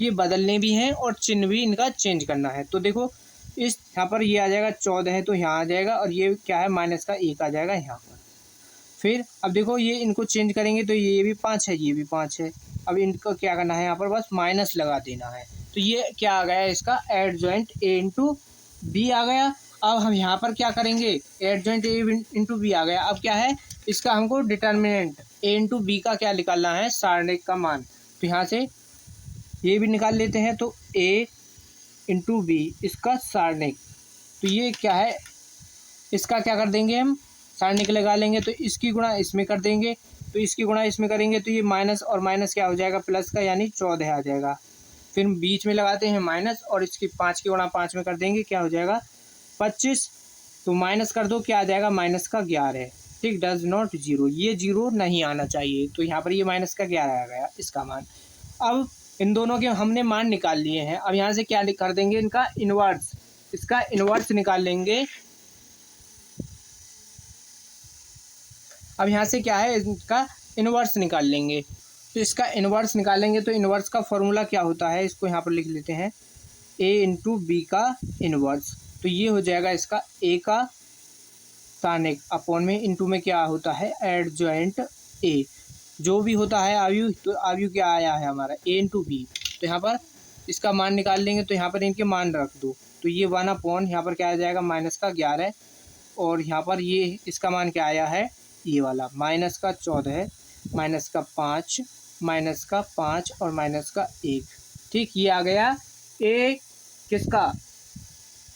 ये बदलने भी हैं और चिन्ह भी इनका चेंज करना है। तो देखो इस यहाँ पर ये आ जाएगा 14 है तो यहाँ आ जाएगा, और ये क्या है -1 आ जाएगा यहाँ पर। फिर अब देखो ये इनको चेंज करेंगे तो ये भी 5 है, ये भी 5 है। अब इनको क्या करना है यहाँ पर बस माइनस लगा देना है। तो ये क्या आ गया इसका एडजॉइंट a इंटू बी आ गया। अब हम यहाँ पर क्या करेंगे, एडजॉइंट a इंटू बी आ गया। अब क्या है इसका हमको डिटर्मिनेंट a इंटू बी का क्या निकालना है, सारणिक का मान। तो यहाँ से ये भी निकाल लेते हैं, तो a इंटू बी इसका सारणिक। तो ये क्या है इसका क्या कर देंगे हम, सारणिक लगा लेंगे, तो इसकी गुणा इसमें कर देंगे, तो इसकी गुणा इसमें करेंगे तो ये माइनस और माइनस क्या हो जाएगा प्लस का, यानी 14 आ जाएगा। फिर बीच में लगाते हैं माइनस और इसकी 5 की गुणा 5 में कर देंगे, क्या हो जाएगा 25। तो माइनस कर दो, क्या आ जाएगा -11। ठीक, डज नॉट जीरो, ये जीरो नहीं आना चाहिए, तो यहाँ पर ये -11 आ गया इसका मान। अब इन दोनों के हमने मान निकाल लिए हैं। अब यहाँ से क्या कर देंगे इनका इन्वर्स, इसका इन्वर्स निकाल लेंगे। अब यहाँ से क्या है इसका इन्वर्स निकाल लेंगे। तो इसका इन्वर्स निकालेंगे तो इन्वर्स का फॉर्मूला क्या होता है, इसको यहाँ पर लिख लेते हैं, a इंटू बी का इन्वर्स। तो ये हो जाएगा इसका a का सारणिक अपॉन में इंटू में क्या होता है एडजॉइंट a, जो भी होता है आव्यूह। तो आव्यूह क्या आया है हमारा a इंटू बी। तो यहाँ पर इसका मान निकाल लेंगे, तो यहाँ पर इनके मान रख दो, तो ये 1/, यहाँ पर क्या आ जाएगा -11, और यहाँ पर ये इसका मान क्या आया है ये वाला -14, -5, -5 और -1। ठीक, ये आ गया a किसका,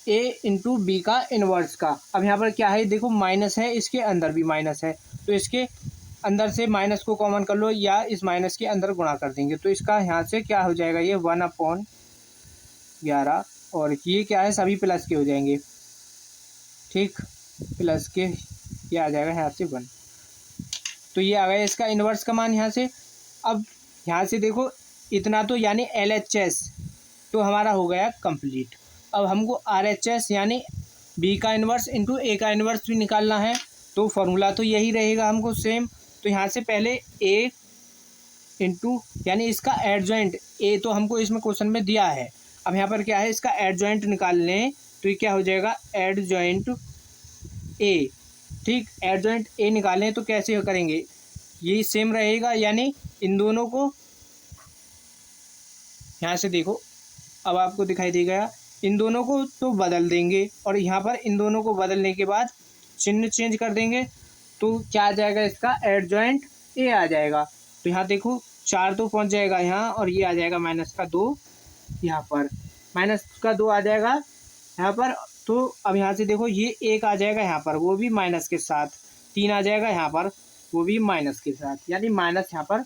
a इंटू बी का इन्वर्स का। अब यहाँ पर क्या है देखो माइनस है, इसके अंदर भी माइनस है, तो इसके अंदर से माइनस को कॉमन कर लो या इस माइनस के अंदर गुणा कर देंगे। तो इसका यहाँ से क्या हो जाएगा ये 1/11, और ये क्या है सभी प्लस के हो जाएंगे। ठीक, प्लस के ये आ जाएगा यहाँ से 1। तो ये आ गया इसका इन्वर्स का मान यहाँ से। अब यहाँ से देखो इतना तो यानी LHS तो हमारा हो गया कंप्लीट। अब हमको RHS यानी B का इन्वर्स इंटू A का इन्वर्स भी निकालना है। तो फॉर्मूला तो यही रहेगा हमको सेम। तो यहाँ से पहले A इंटू यानी इसका एडजॉइंट A तो हमको इसमें क्वेश्चन में दिया है। अब यहाँ पर क्या है इसका एडजॉइंट निकाल लें, तो ये क्या हो जाएगा एडजॉइंट A ठीक, एडजॉइंट ए निकालें तो कैसे करेंगे, ये सेम रहेगा, यानी इन दोनों को यहाँ से देखो, अब आपको दिखाई देगा, इन दोनों को तो बदल देंगे और यहाँ पर इन दोनों को बदलने के बाद चिन्ह चेंज कर देंगे तो क्या आ जाएगा, इसका एडजॉइंट ए आ जाएगा। तो यहाँ देखो 4 तो पहुँच जाएगा यहाँ, और ये आ जाएगा -2, यहाँ पर -2 आ जाएगा यहाँ पर। तो अब यहाँ से देखो ये 1 आ जाएगा यहाँ पर, वो भी माइनस के साथ, 3 आ जाएगा यहाँ पर, वो भी माइनस के साथ, यानी माइनस यहाँ पर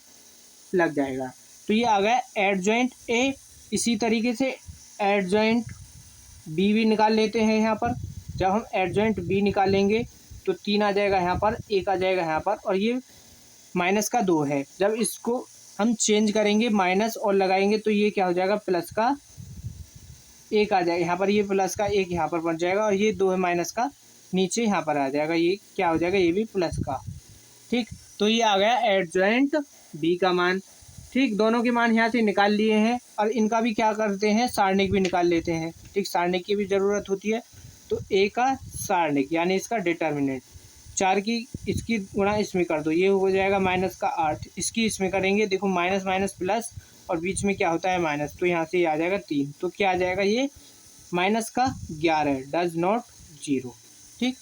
लग जाएगा। तो ये आ गया एडजॉइंट ए। इसी तरीके से एडजॉइंट बी भी निकाल लेते हैं यहाँ पर। जब हम एडजॉइंट बी निकालेंगे तो 3 आ जाएगा यहाँ पर, 1 आ जाएगा यहाँ पर, और ये -2 है। जब इसको हम चेंज करेंगे माइनस और लगाएंगे तो ये क्या हो जाएगा, +1 आ जाएगा यहाँ पर, ये +1 यहाँ पर बन जाएगा, और ये 2 है माइनस का, नीचे यहाँ पर आ जाएगा, ये क्या हो जाएगा, ये भी प्लस का। ठीक, तो ये आ गया एडजॉइंट बी का मान। ठीक, दोनों के मान यहाँ से निकाल लिए हैं, और इनका भी क्या करते हैं, सारणिक भी निकाल लेते हैं। ठीक, सारणिक की भी ज़रूरत होती है। तो ए का सारणिक यानी इसका डिटर्मिनेंट, 4 की इसकी गुणा इसमें कर दो, ये हो जाएगा -8, इसकी इसमें करेंगे, देखो माइनस माइनस प्लस, और बीच में क्या होता है माइनस, तो यहाँ से ये आ जाएगा 3, तो क्या आ जाएगा, ये -11, डज नॉट 0। ठीक,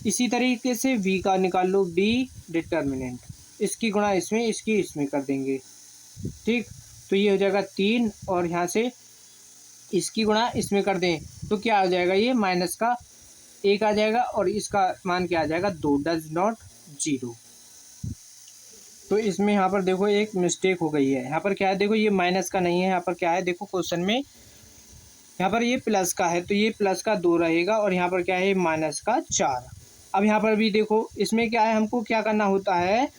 इसी तरीके से बी का निकाल लो, बी डिटर्मिनेंट, इसकी गुणा इसमें, इसकी इसमें कर देंगे। ठीक, तो ये हो जाएगा 3, और यहाँ से इसकी गुणा इसमें कर दें तो क्या आ जाएगा, ये -1 आ जाएगा, और इसका मान क्या आ जाएगा, 2, डज नॉट 0। तो इसमें यहाँ पर देखो एक मिस्टेक हो गई है, यहाँ पर क्या है, देखो ये माइनस का नहीं है, यहाँ पर क्या है, देखो क्वेश्चन में यहाँ पर ये प्लस का है, तो ये प्लस का 2 रहेगा, और यहाँ पर क्या है, -4। अब यहाँ पर भी देखो, इसमें क्या है, हमको क्या करना होता है,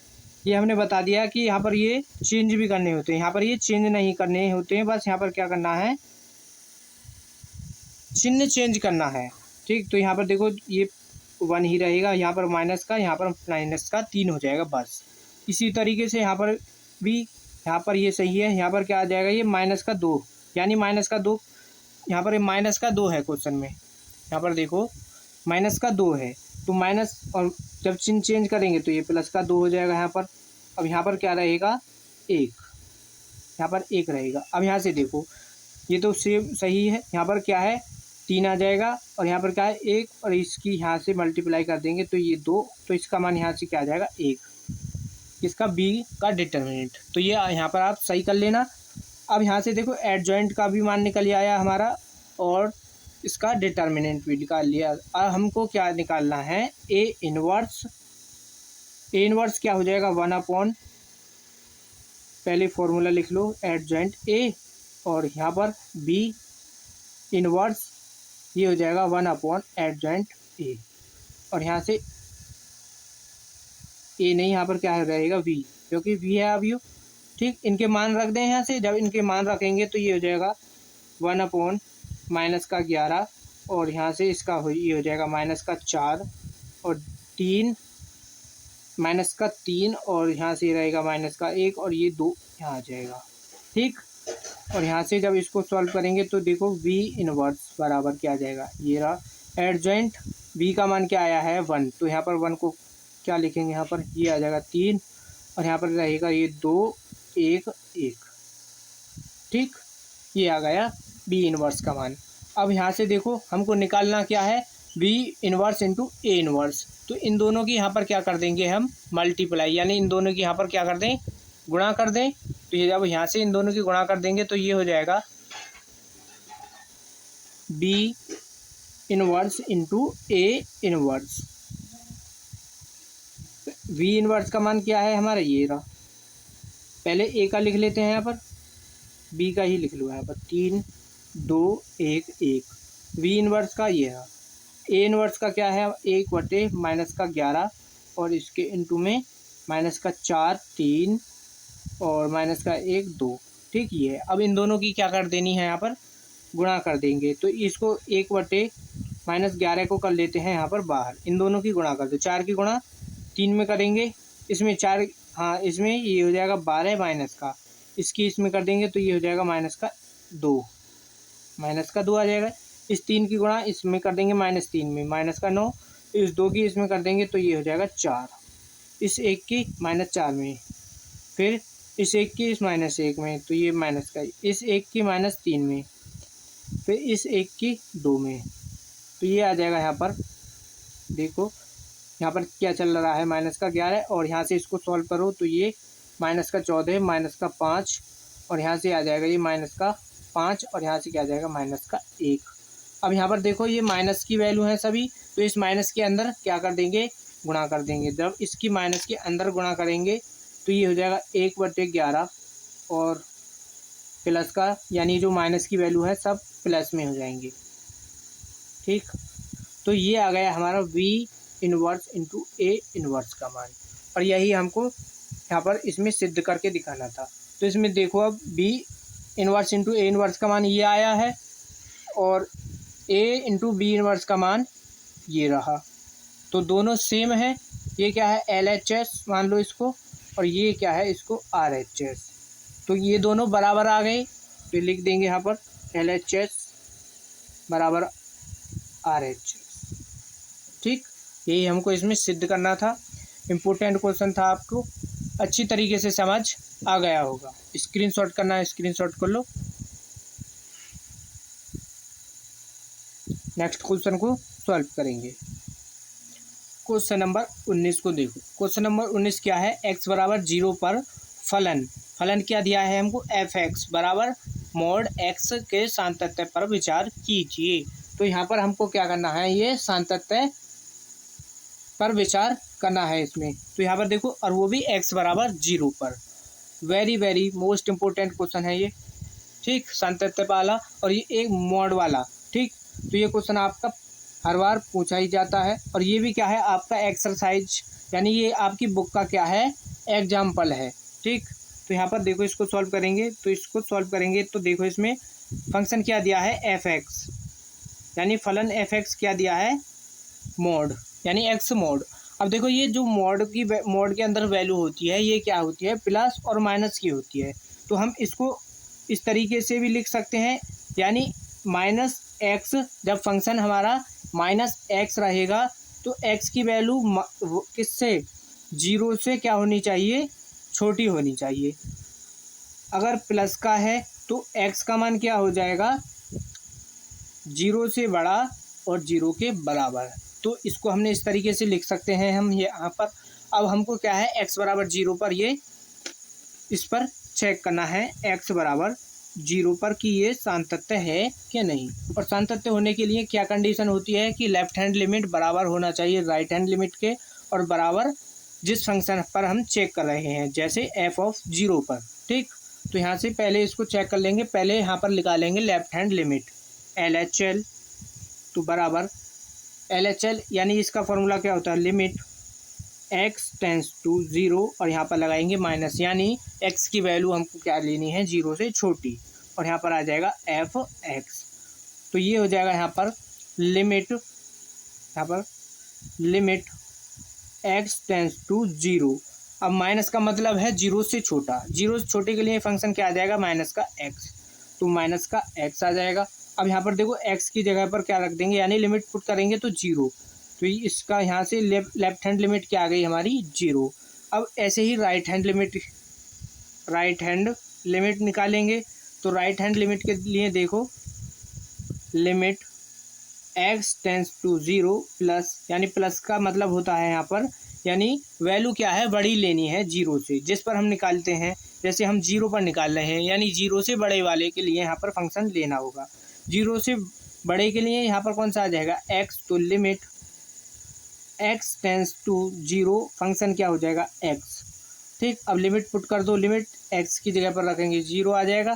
ये हमने बता दिया कि यहाँ पर ये चेंज भी करने होते हैं, यहाँ पर ये चेंज नहीं करने होते हैं, बस यहाँ पर क्या करना है, चिन्ह चेंज करना है। ठीक, तो यहाँ पर देखो ये 1 ही रहेगा, यहाँ पर माइनस का, यहाँ पर -3 हो जाएगा बस। इसी तरीके से यहाँ पर भी, यहाँ पर ये सही है, यहाँ पर क्या आ जाएगा, ये -2, यानी -2, यहाँ पर -2 है क्वेश्चन में, यहाँ पर देखो -2 है, तो माइनस, और जब चिन्ह चेंज करेंगे तो ये +2 हो जाएगा यहाँ पर। अब यहाँ पर क्या रहेगा, 1, यहाँ पर 1 रहेगा। अब यहाँ से देखो ये तो सेम सही है, यहाँ पर क्या है, 3 आ जाएगा, और यहाँ पर क्या है, 1, और इसकी यहाँ से मल्टीप्लाई कर देंगे तो ये 2, तो इसका मान यहाँ से क्या आ जाएगा, 1, इसका बी का डिटर्मिनेंट। तो ये यहाँ पर आप सही कर लेना। अब यहाँ से देखो एडजॉइंट का भी मान निकल आया हमारा, और इसका डिटर्मिनेंट भी निकाल लिया। अब हमको क्या निकालना है, ए इनवर्स क्या हो जाएगा, 1/, पहले फॉर्मूला लिख लो, एडजॉइंट ए, और यहाँ पर बी इनवर्स ये हो जाएगा 1/, एडजॉइंट ए, और यहाँ से ए नहीं, यहाँ पर क्या रहेगा, वी, क्योंकि वी है अब यू। ठीक, इनके मान रख दें यहाँ से, जब इनके मान रखेंगे तो ये हो जाएगा 1/, -11, और यहाँ से इसका ये हो जाएगा -4, और 3, -3, और यहाँ से रहेगा -1, और ये 2 यहाँ आ जाएगा। ठीक, और यहाँ से जब इसको सॉल्व करेंगे तो देखो वी इनवर्स बराबर क्या आ जाएगा, ये रहा एडजॉइंट वी का मान क्या आया है, 1, तो यहाँ पर 1 को क्या लिखेंगे, यहाँ पर ये आ जाएगा 3, और यहाँ पर रहेगा ये 2, 1, 1। ठीक, ये आ गया बी इनवर्स का मान। अब यहाँ से देखो हमको निकालना क्या है, b inverse into a inverse, तो इन दोनों की यहाँ पर क्या कर देंगे हम, मल्टीप्लाई, यानी इन दोनों की यहाँ पर क्या कर दें, गुणा कर दें। तो ये जब यहाँ से इन दोनों की गुणा कर देंगे तो ये हो जाएगा b inverse into a inverse. V inverse का मान क्या है हमारा, ये रहा, पहले ए का लिख लेते हैं, यहाँ पर बी का ही लिख लो, यहाँ पर 3, 2, 1, 1, वी इनवर्स का ये है। ए इनवर्स का क्या है, 1/-11, और इसके इंटू में -4, 3, और -1, 2। ठीक, ये है। अब इन दोनों की क्या कर देनी है, यहाँ पर गुणा कर देंगे, तो इसको 1/-11 को कर लेते हैं यहाँ पर बाहर, इन दोनों की गुणा कर दो, 4 की गुणा 3 में करेंगे, इसमें 4, हाँ इसमें ये हो जाएगा 12 माइनस का, इसकी इसमें कर देंगे तो ये हो जाएगा -2 आ जाएगा, इस 3 की गुणा इसमें कर देंगे -3 में, -9, इस 2 की इसमें कर देंगे तो ये हो जाएगा 4, इस 1 की -4 में, फिर इस 1 की इस -1 में तो ये माइनस का, इस 1 की -3 में, फिर इस 1 की 2 में, तो ये आ जाएगा यहाँ पर। देखो यहाँ पर क्या चल रहा है, -11 और यहाँ से इसको सॉल्व करो तो ये -14, -5 और यहाँ से आ जाएगा ये -5 और यहाँ से क्या आ जाएगा -1। अब यहाँ पर देखो ये माइनस की वैल्यू है सभी, तो इस माइनस के अंदर क्या कर देंगे, गुणा कर देंगे। जब इसकी माइनस के अंदर गुणा करेंगे तो ये हो जाएगा 1/11 और प्लस का, यानी जो माइनस की वैल्यू है सब प्लस में हो जाएंगे। ठीक, तो ये आ गया हमारा V inverse into A inverse का मान, और यही हमको यहाँ पर इसमें सिद्ध करके दिखाना था। तो इसमें देखो अब B inverse into A inverse का मान ये आया है और A इंटू B इनवर्स का मान ये रहा, तो दोनों सेम है। ये क्या है LHS मान लो इसको, और ये क्या है इसको RHS, तो ये दोनों बराबर आ गए, तो लिख देंगे यहाँ पर LHS बराबर RHS। ठीक, यही हमको इसमें सिद्ध करना था। इम्पोर्टेंट क्वेश्चन था, आपको अच्छी तरीके से समझ आ गया होगा। स्क्रीनशॉट करना है, स्क्रीनशॉट कर लो। नेक्स्ट क्वेश्चन को सॉल्व करेंगे। क्वेश्चन नंबर 19 को देखो। क्वेश्चन नंबर 19 क्या है, x बराबर 0 पर फलन क्या दिया है हमको, f(x) बराबर मोड x के सातत्य पर विचार कीजिए। तो यहाँ पर हमको क्या करना है, ये सातत्य पर विचार करना है इसमें। तो यहाँ पर देखो, और वो भी x बराबर 0 पर। Very very most important question है ये। ठीक, सातत्य वाला और ये एक मोड वाला। ठीक, तो ये क्वेश्चन आपका हर बार पूछा ही जाता है, और ये भी क्या है आपका एक्सरसाइज, यानी ये आपकी बुक का क्या है एग्जाम्पल है। ठीक, तो यहाँ पर देखो इसको सॉल्व करेंगे, तो देखो इसमें फंक्शन क्या दिया है f(x), यानी फलन f(x) क्या दिया है मोड, यानी x मोड। अब देखो ये जो मोड के अंदर वैल्यू होती है ये क्या होती है, प्लस और माइनस की होती है। तो हम इसको इस तरीके से भी लिख सकते हैं, यानी -x, जब फंक्शन हमारा -x रहेगा तो x की वैल्यू किससे 0 से क्या होनी चाहिए, छोटी होनी चाहिए। अगर प्लस का है तो x का मान क्या हो जाएगा 0 से बड़ा और 0 के बराबर। तो इसको हमने इस तरीके से लिख सकते हैं हम यहाँ पर। अब हमको क्या है x बराबर 0 पर ये इस पर चेक करना है, x बराबर 0 पर कि ये सातत्य है कि नहीं। और सातत्य होने के लिए क्या कंडीशन होती है कि लेफ्ट हैंड लिमिट बराबर होना चाहिए राइट हैंड लिमिट के, और बराबर जिस फंक्शन पर हम चेक कर रहे हैं, जैसे f(0) पर। ठीक, तो यहाँ से पहले इसको चेक कर लेंगे। पहले यहाँ पर निकालेंगे लेफ्ट हैंड लिमिट LHL, तो बराबर LHL यानी इसका फॉर्मूला क्या होता है, लिमिट x टेंस टू 0 और यहाँ पर लगाएंगे माइनस, यानी x की वैल्यू हमको क्या लेनी है 0 से छोटी, और यहाँ पर आ जाएगा f(x). तो ये हो जाएगा यहाँ पर लिमिट x टेंस टू 0। अब माइनस का मतलब है 0 से छोटा, 0 से छोटे के लिए फंक्शन क्या आ जाएगा माइनस का x, तो माइनस का x आ जाएगा। अब यहाँ पर देखो x की जगह पर क्या रख देंगे, यानी लिमिट पुट करेंगे तो 0, तो इसका यहाँ से लेफ्ट हैंड लिमिट क्या आ गई हमारी 0। अब ऐसे ही राइट हैंड लिमिट निकालेंगे। तो राइट हैंड लिमिट के लिए देखो, limit x tends to 0 plus, यानी प्लस का मतलब होता है यहाँ पर, यानी वैल्यू क्या है बड़ी लेनी है 0 से, जिस पर हम निकालते हैं। जैसे हम 0 पर निकाल रहे हैं, यानी 0 से बड़े वाले के लिए यहाँ पर फंक्शन लेना होगा। 0 से बड़े के लिए यहाँ पर कौन सा आ जाएगा x, तो limit x tends to 0 function क्या हो जाएगा x। ठीक, अब लिमिट पुट कर दो, लिमिट x की जगह पर रखेंगे 0 आ जाएगा।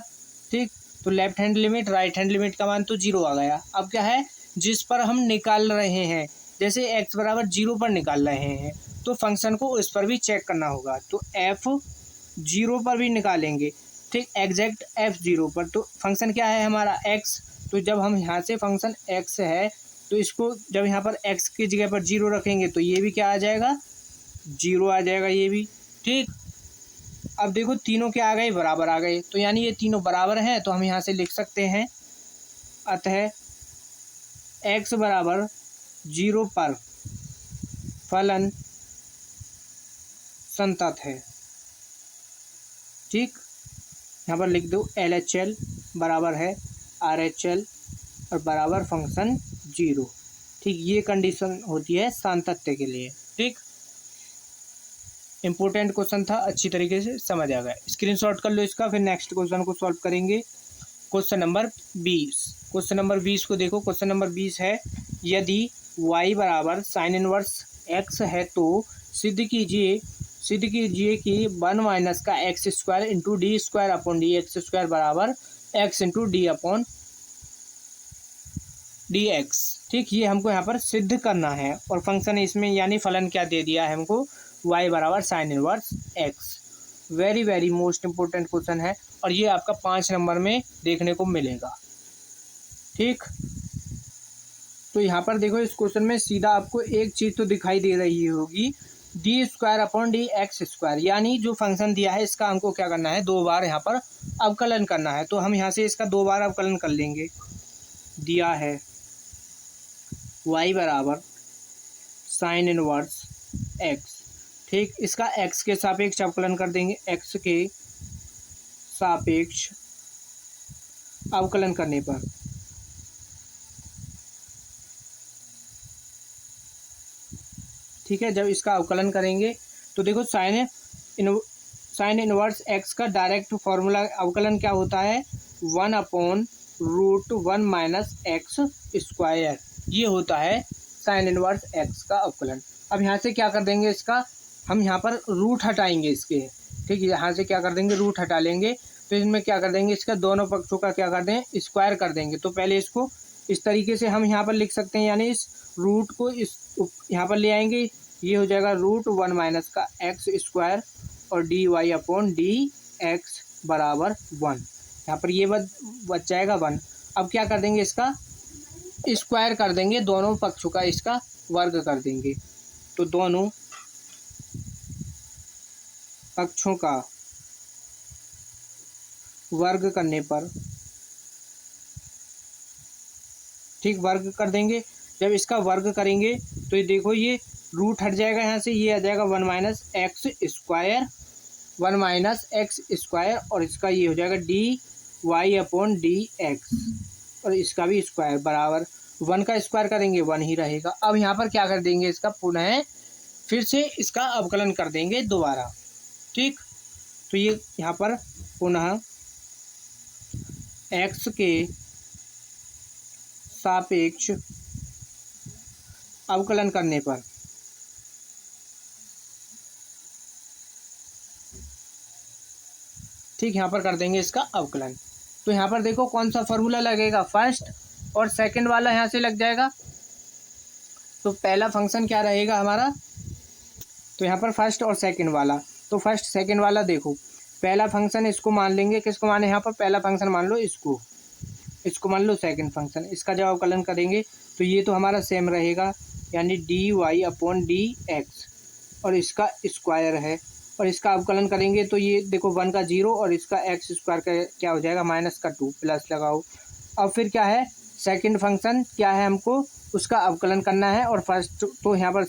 ठीक, तो left hand limit right hand limit का मान तो 0 आ गया। अब क्या है जिस पर हम निकाल रहे हैं, जैसे x बराबर 0 पर निकाल रहे हैं तो फंक्शन को उस पर भी चेक करना होगा, तो f(0) पर भी निकालेंगे। ठीक, एग्जैक्ट f(0) पर, तो फंक्शन क्या है हमारा x, तो जब हम यहाँ से फंक्शन x है तो इसको जब यहाँ पर x की जगह पर 0 रखेंगे तो ये भी क्या आ जाएगा 0 आ जाएगा ये भी। ठीक, अब देखो तीनों क्या आ गए बराबर आ गए, तो यानी ये तीनों बराबर हैं, तो हम यहाँ से लिख सकते हैं, अतः x बराबर 0 पर फलन संतत है। ठीक, यहाँ पर लिख दो LHL बराबर है RHL और बराबर फंक्शन 0। ठीक, ये कंडीशन होती है सातत्य के लिए। ठीक, इम्पोर्टेंट क्वेश्चन था, अच्छी तरीके से समझ आ गया। स्क्रीनशॉट कर लो इसका, फिर नेक्स्ट क्वेश्चन को सॉल्व करेंगे। Question number 20। क्वेश्चन नंबर 20 को देखो। क्वेश्चन नंबर 20 है, यदि y बराबर साइन इनवर्स x है तो सिद्ध कीजिए कि 1 माइनस का x square into d square upon D x square बराबर x into D upon D x. ठीक, ये हमको यहाँ पर सिद्ध करना है और फंक्शन इसमें यानी फलन क्या दे दिया है हमको, y बराबर sine inverse x। Very very most important question है और ये आपका 5 नंबर में देखने को मिलेगा। ठीक, तो यहाँ पर देखो इस क्वेश्चन में सीधा आपको एक चीज़ तो दिखाई दे रही होगी, D square upon D x square, यानी जो फंक्शन दिया है इसका हमको क्या करना है, 2 बार यहाँ पर अवकलन करना है। तो हम यहाँ से इसका 2 बार अवकलन कर लेंगे। दिया है y बराबर साइन इनवर्स x। ठीक, इसका x के सापेक्ष अवकलन कर देंगे। x के सापेक्ष अवकलन करने पर ठीक है, जब इसका अवकलन करेंगे तो देखो साइन इनवर्स x का डायरेक्ट फॉर्मूला अवकलन क्या होता है, 1/√1 माइनस एक्स स्क्वायर, ये होता है साइन इनवर्स x का अवकलन। अब यहाँ से क्या कर देंगे, इसका हम यहाँ पर रूट हटाएंगे इसके। ठीक है, यहाँ से क्या कर देंगे, रूट हटा लेंगे। तो इसमें क्या कर देंगे, इसका दोनों पक्षों का क्या कर दें, स्क्वायर कर देंगे। तो पहले इसको इस तरीके से हम यहाँ पर लिख सकते हैं, यानी इस रूट को इस यहाँ पर ले आएंगे, ये हो जाएगा √1 माइनस का एक्स स्क्वायर और dy अपॉन डी एक्स बराबर 1। यहाँ पर ये बच जाएगा 1। अब क्या कर देंगे, इसका स्क्वायर कर देंगे, दोनों पक्षों का इसका वर्ग कर देंगे। तो दोनों पक्षों का वर्ग करने पर ठीक वर्ग कर देंगे। जब इसका वर्ग करेंगे तो ये देखो ये रूट हट जाएगा, यहाँ से ये आ जाएगा 1 माइनस एक्स स्क्वायर और इसका ये हो जाएगा dy अपॉन डी एक्स और इसका भी स्क्वायर बराबर 1 का स्क्वायर करेंगे 1 ही रहेगा। अब यहाँ पर क्या कर देंगे, इसका पुनः फिर से इसका अवकलन कर देंगे दोबारा। ठीक, तो ये यहाँ पर पुनः x के सापेक्ष अवकलन करने पर ठीक यहाँ पर कर देंगे इसका अवकलन। तो यहाँ पर देखो कौन सा फॉर्मूला लगेगा, फर्स्ट और सेकंड वाला यहाँ से लग जाएगा। तो पहला फंक्शन क्या रहेगा हमारा, तो यहाँ पर फर्स्ट और सेकंड वाला। तो फर्स्ट सेकंड वाला देखो, पहला फंक्शन इसको मान लेंगे, किसको माने यहाँ पर, पहला फंक्शन मान लो इसको मान लो सेकंड फंक्शन। इसका जब अवकलन करेंगे तो ये तो हमारा सेम रहेगा, यानी dy अपॉन डी एक्स और इसका स्क्वायर है। और इसका अवकलन करेंगे तो ये देखो 1 का 0 और इसका एक्स स्क्वायर का क्या हो जाएगा, माइनस का 2 प्लस लगाओ। अब फिर क्या है, सेकंड फंक्शन क्या है, हमको उसका अवकलन करना है। और फर्स्ट तो यहाँ पर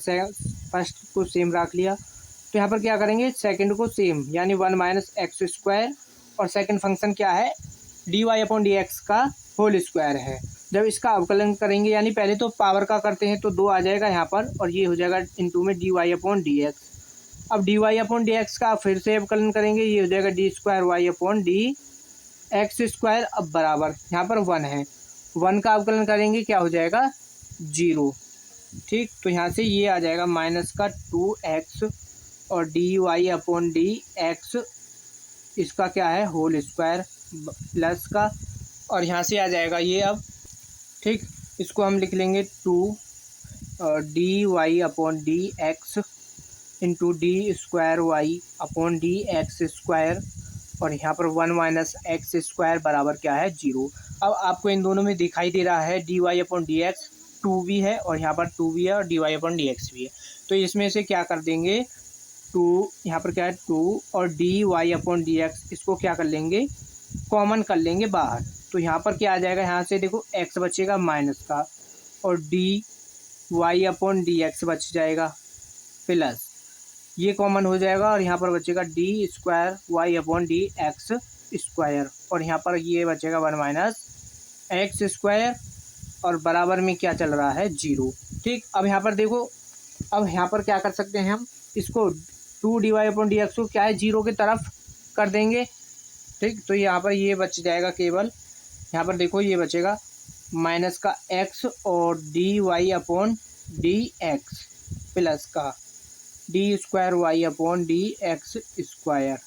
फर्स्ट को सेम रख लिया, तो यहाँ पर क्या करेंगे, सेकंड को सेम, यानी 1 माइनस एक्स स्क्वायर और सेकंड फंक्शन क्या है, dy अपॉन डी एक्स का होल स्क्वायर है। जब इसका अवकलन करेंगे, यानी पहले तो पावर का करते हैं तो 2 आ जाएगा यहाँ पर और ये हो जाएगा इनटू में dy अपॉन डी एक्स। अब dy अपॉन डी एक्स का फिर से अवकलन करेंगे, ये हो जाएगा D square y upon D x square. अब बराबर यहाँ पर 1 है, 1 का अवकलन करेंगे क्या हो जाएगा 0। ठीक, तो यहाँ से ये आ जाएगा माइनस का 2x और dy अपॉन डी एक्स, इसका क्या है होल स्क्वायर प्लस का, और यहाँ से आ जाएगा ये अब। ठीक, इसको हम लिख लेंगे 2 dy upon D x into d square Y upon D x square और यहाँ पर 1 माइनस एक्स स्क्वायर बराबर क्या है 0। अब आपको इन दोनों में दिखाई दे रहा है dy अपॉन डी एक्स 2 भी है और यहाँ पर 2 भी है और dy अपॉन डी एक्स भी है। तो इसमें से क्या कर देंगे, 2 यहाँ पर क्या है 2 और dy अपॉन डी एक्स, इसको क्या कर लेंगे, कॉमन कर लेंगे बाहर। तो यहाँ पर क्या आ जाएगा, यहाँ से देखो x बचेगा माइनस का और dy अपॉन डी एक्स बच जाएगा। प्लस ये कॉमन हो जाएगा और यहाँ पर बचेगा d square Y upon D x square, और यहाँ पर ये बचेगा 1 माइनस एक्स स्क्वायर, और बराबर में क्या चल रहा है 0। ठीक, अब यहाँ पर देखो, अब यहाँ पर क्या कर सकते हैं हम, इसको 2 d Y upon D x को क्या है 0 की तरफ कर देंगे। ठीक, तो यहाँ पर ये बच जाएगा केवल, यहाँ पर देखो ये बचेगा माइनस का x और D Y upon D X plus का D square Y upon D x square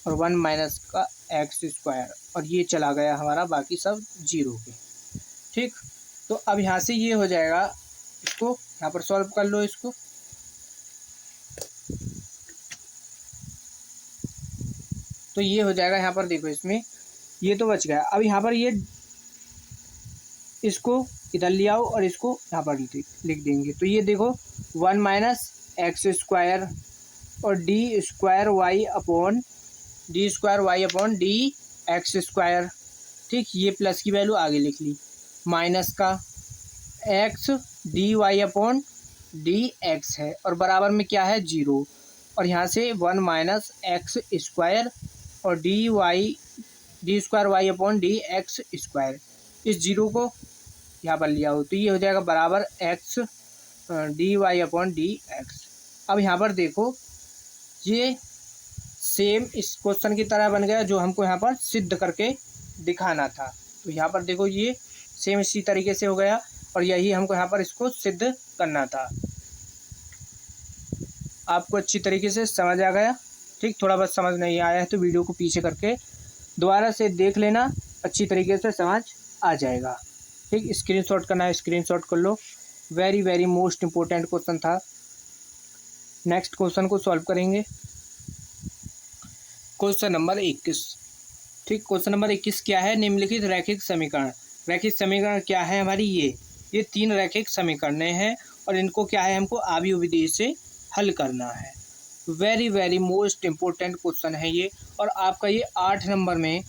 और 1 माइनस का एक्स स्क्वायर, और ये चला गया हमारा बाकी सब 0 के। ठीक, तो अब यहाँ से ये हो जाएगा, इसको यहाँ पर सॉल्व कर लो इसको। तो ये हो जाएगा, यहाँ पर देखो इसमें ये तो बच गया। अब यहाँ पर ये इसको इधर ले आओ और इसको यहाँ पर लिख देंगे। तो ये देखो 1 माइनस एक्स स्क्वायर और d square Y upon D x square. ठीक, ये प्लस की वैल्यू आगे लिख ली, माइनस का x d Y upon D x है और बराबर में क्या है 0, और यहाँ से 1 माइनस एक्स स्क्वायर और d square Y upon D x square. इस 0 को यहाँ पर लिया हो तो ये हो जाएगा बराबर x d Y upon D x. अब यहाँ पर देखो ये सेम इस क्वेश्चन की तरह बन गया जो हमको यहाँ पर सिद्ध करके दिखाना था। तो यहाँ पर देखो ये सेम इसी तरीके से हो गया और यही हमको यहाँ पर इसको सिद्ध करना था। आपको अच्छी तरीके से समझ आ गया। ठीक, थोड़ा बहुत समझ नहीं आया है तो वीडियो को पीछे करके दोबारा से देख लेना, अच्छी तरीके से समझ आ जाएगा। ठीक, स्क्रीनशॉट करना है स्क्रीनशॉट कर लो। Very very most important question था। नेक्स्ट क्वेश्चन को सॉल्व करेंगे। Question number 21। ठीक, क्वेश्चन नंबर 21 क्या है, निम्नलिखित रैखिक समीकरण। रैखिक समीकरण क्या है हमारी, ये 3 रैखिक समीकरण हैं और इनको क्या है हमको आव्यूह विधि से हल करना है। Very very most important question है ये, और आपका ये 8 नंबर में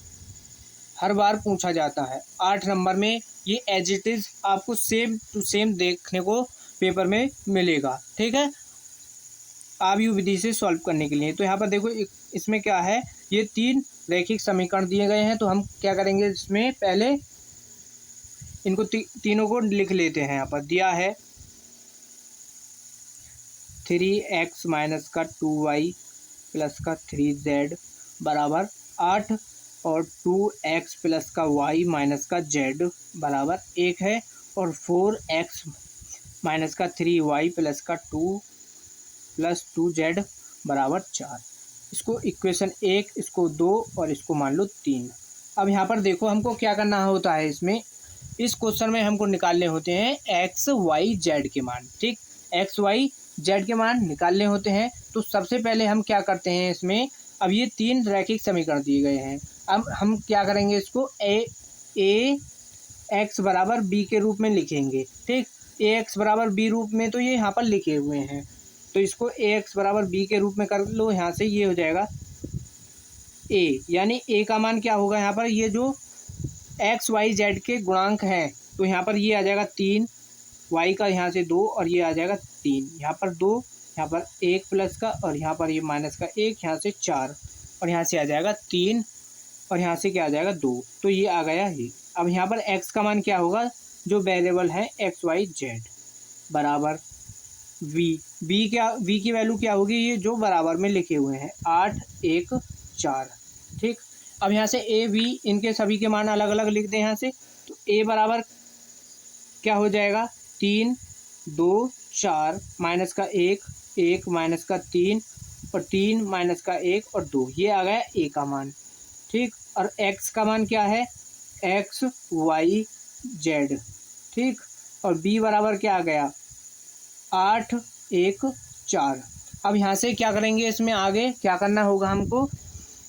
हर बार पूछा जाता है। 8 नंबर में ये एज इट इज़ आपको सेम टू सेम देखने को पेपर में मिलेगा। ठीक है, आव्यूह विधि से सॉल्व करने के लिए। तो यहाँ पर देखो इसमें क्या है, ये 3 रैखिक समीकरण दिए गए हैं। तो हम क्या करेंगे, इसमें पहले इनको तीनों को लिख लेते हैं। यहाँ पर दिया है 3x माइनस का 2y प्लस का 3z बराबर 8 और 2x प्लस का y माइनस का z बराबर 1 है, और 4x माइनस का 3y प्लस का 2 प्लस 2z बराबर 4। इसको इक्वेशन 1, इसको 2 और इसको मान लो 3। अब यहाँ पर देखो हमको क्या करना होता है, इसमें इस क्वेश्चन में हमको निकालने होते हैं x y z के मान। ठीक, x y z के मान निकालने होते हैं। तो सबसे पहले हम क्या करते हैं इसमें, अब ये 3 रैखिक समीकरण दिए गए हैं। अब हम क्या करेंगे, इसको a x बराबर b के रूप में लिखेंगे। ठीक, a x बराबर b रूप में तो ये यहाँ पर लिखे हुए हैं, तो इसको a x बराबर b के रूप में कर लो। यहाँ से ये हो जाएगा a, यानी a का मान क्या होगा, यहाँ पर ये जो x y z के गुणांक हैं, तो यहाँ पर ये आ जाएगा 3, y का यहाँ से 2 और ये आ जाएगा 3, यहाँ पर 2, यहाँ पर 1 प्लस का और यहाँ पर ये माइनस का 1, यहाँ से 4 और यहाँ से आ जाएगा 3 और यहाँ से क्या आ जाएगा 2। तो ये आ गया ये। अब यहाँ पर x का मान क्या होगा, जो वेरिएबल है x y z बराबर v की वैल्यू क्या होगी, ये जो बराबर में लिखे हुए हैं 8 1 4। ठीक, अब यहाँ से a v इनके सभी के मान अलग अलग लिख दें यहाँ से। तो a बराबर क्या हो जाएगा 3 2 4 माइनस का 1 1 माइनस का 3 और 3 माइनस का 1 और 2, ये आ गया a का मान। ठीक, और x का मान क्या है x y z। ठीक, और b बराबर क्या आ गया 8 1 4। अब यहाँ से क्या करेंगे, इसमें आगे क्या करना होगा हमको,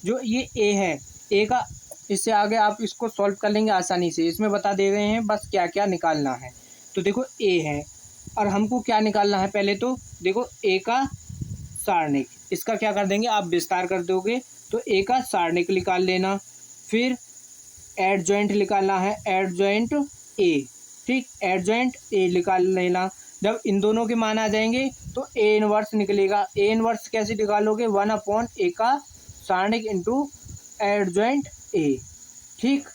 जो ये a है, a का इससे आगे आप इसको सॉल्व कर लेंगे आसानी से। इसमें बता दे रहे हैं बस क्या क्या निकालना है। तो देखो a है और हमको क्या निकालना है, पहले तो देखो a का सारणिक, इसका क्या कर देंगे आप विस्तार कर दोगे तो a का सारणिक निकाल लेना। फिर एडजॉइंट निकालना है, एडजॉइंट a। ठीक, एडजॉइंट a निकाल लेना। जब इन दोनों के मान आ जाएंगे तो ए इनवर्स निकलेगा। ए इनवर्स कैसे निकालोगे, 1/a का सारणिक इंटू एडजॉइंट ए। ठीक,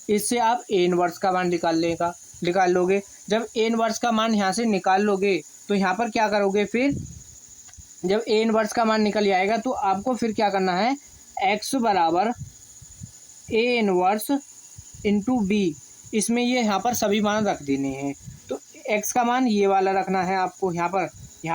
इससे आप ए इनवर्स का मान निकाल लोगे। जब ए इनवर्स का मान यहाँ से निकाल लोगे तो यहाँ पर क्या करोगे, फिर जब ए इनवर्स का मान निकल जाएगा तो आपको फिर क्या करना है, x बराबर ए इनवर्स इंटू बी, इसमें ये यहाँ पर सभी मान रख देने हैं। तो x का मान ये वाला रखना है आपको, यहाँ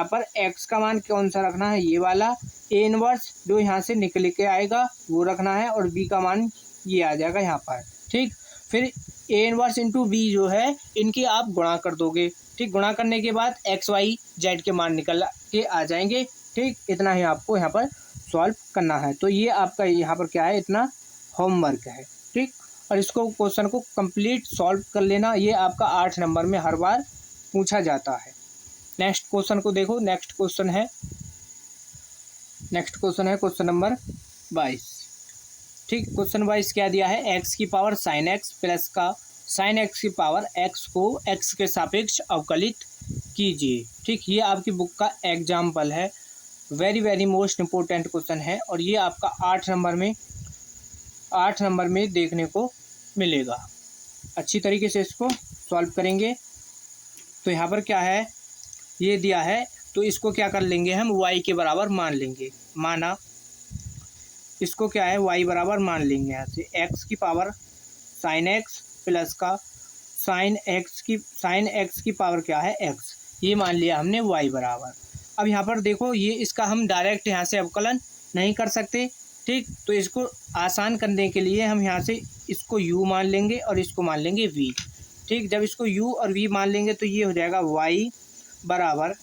पर x का मान कौन सा रखना है, ये वाला ए इनवर्स जो यहाँ से निकल के आएगा वो रखना है, और b का मान ये आ जाएगा यहाँ पर। ठीक, फिर ए इनवर्स इंटू बी जो है इनकी आप गुणा कर दोगे। ठीक, गुणा करने के बाद एक्स वाई जेड के मान निकल के आ जाएंगे। ठीक, इतना ही आपको यहाँ पर सॉल्व करना है। तो ये आपका यहाँ पर क्या है, इतना होमवर्क है। ठीक, और इसको क्वेश्चन को कंप्लीट सॉल्व कर लेना, ये आपका 8 नंबर में हर बार पूछा जाता है। नेक्स्ट क्वेश्चन को देखो। नेक्स्ट क्वेश्चन है क्वेश्चन नंबर 22। ठीक, क्वेश्चन 22 क्या दिया है, एक्स की पावर साइन एक्स प्लस का साइन एक्स की पावर एक्स को एक्स के सापेक्ष अवकलित कीजिए। ठीक, ये आपकी बुक का एग्जाम्पल है, वेरी मोस्ट इम्पोर्टेंट क्वेश्चन है, और ये आपका 8 नंबर में देखने को मिलेगा। अच्छी तरीके से इसको सॉल्व करेंगे। तो यहाँ पर क्या है, ये दिया है तो इसको क्या कर लेंगे हम, y के बराबर मान लेंगे। माना इसको क्या है, y बराबर मान लेंगे। यहाँ से x की पावर साइन एक्स प्लस का साइन एक्स की पावर क्या है, x, ये मान लिया हमने y बराबर। अब यहाँ पर देखो, ये इसका हम डायरेक्ट यहाँ से अवकलन नहीं कर सकते। ठीक, तो इसको आसान करने के लिए हम यहाँ से इसको u मान लेंगे और इसको मान लेंगे v। ठीक, जब इसको u और v मान लेंगे तो ये हो जाएगा y बराबर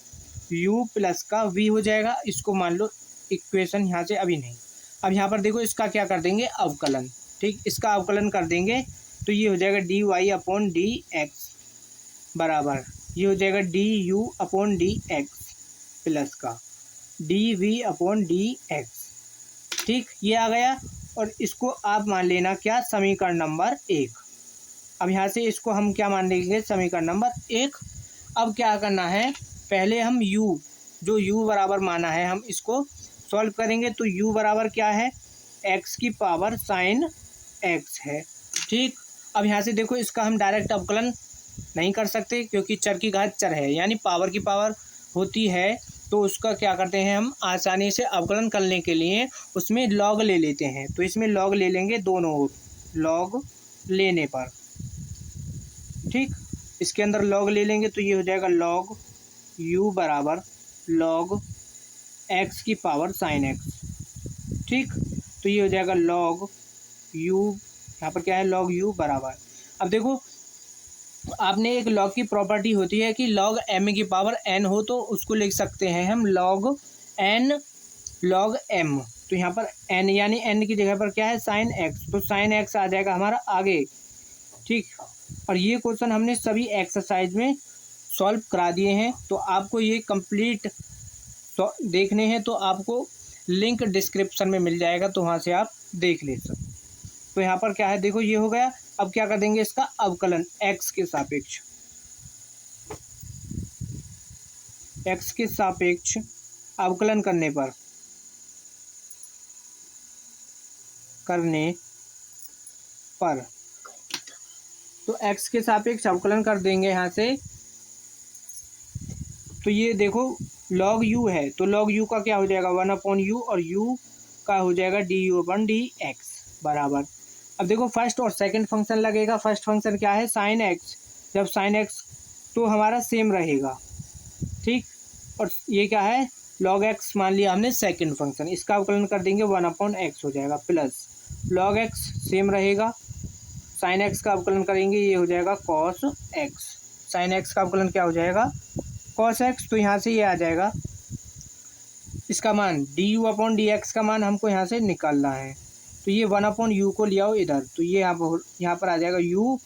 u प्लस का v हो जाएगा। इसको मान लो इक्वेशन यहाँ से अभी नहीं। अब यहाँ पर देखो, इसका क्या कर देंगे, अवकलन। ठीक, इसका अवकलन कर देंगे तो ये हो जाएगा dy अपॉन डी एक्स बराबर, ये हो जाएगा du upon D X plus का dv अपॉन डी एक्स। ठीक, ये आ गया, और इसको आप मान लेना क्या, समीकरण नंबर 1। अब यहाँ से इसको हम क्या मान लेंगे, समीकरण नंबर 1। अब क्या करना है, पहले हम जो u बराबर माना है हम इसको सॉल्व करेंगे। तो u बराबर क्या है, x की पावर साइन x है। ठीक, अब यहाँ से देखो, इसका हम डायरेक्ट अवकलन नहीं कर सकते क्योंकि चर की घात चर है, यानी पावर की पावर होती है। तो उसका क्या करते हैं हम, आसानी से अवकलन करने के लिए उसमें लॉग ले लेते हैं। तो इसमें लॉग ले लेंगे दोनों ओर, लॉग लेने पर। ठीक, इसके अंदर लॉग ले लेंगे तो ये हो जाएगा लॉग u बराबर लॉग x की पावर साइन x। ठीक, तो ये हो जाएगा लॉग u, यहाँ पर क्या है, लॉग u बराबर। अब देखो, आपने एक लॉग की प्रॉपर्टी होती है कि लॉग m की पावर n हो तो उसको लिख सकते हैं हम लॉग n लॉग m। तो यहाँ पर n यानी n की जगह पर क्या है, साइन x, तो साइन x आ जाएगा हमारा आगे। ठीक, और ये क्वेश्चन हमने सभी एक्सरसाइज में सॉल्व करा दिए हैं। तो आपको ये कंप्लीट देखने हैं तो आपको लिंक डिस्क्रिप्शन में मिल जाएगा, तो वहाँ से आप देख ले सकते। तो यहाँ पर क्या है, देखो ये हो गया। अब क्या कर देंगे, इसका अवकलन x के सापेक्ष अवकलन करने पर तो x के सापेक्ष अवकलन कर देंगे यहाँ से। तो ये देखो log u है, तो log u का क्या हो जाएगा, 1/u, और u का हो जाएगा du अपन डी एक्स बराबर। अब देखो, फर्स्ट और सेकंड फंक्शन लगेगा। फर्स्ट फंक्शन क्या है, साइन एक्स, जब साइन एक्स तो हमारा सेम रहेगा। ठीक, और ये क्या है, log x मान लिया हमने सेकंड फंक्शन, इसका अवकलन कर देंगे 1/x हो जाएगा, प्लस log x सेम रहेगा, साइन एक्स का अवकलन करेंगे, ये हो जाएगा cos x। साइन एक्स का अवकलन क्या हो जाएगा, cos x। तो यहाँ से ये आ जाएगा, इसका मान du अपॉन डी एक्स का मान हमको यहाँ से निकालना है। तो ये 1/u को ले आओ इधर, तो ये यहाँ पर आ जाएगा u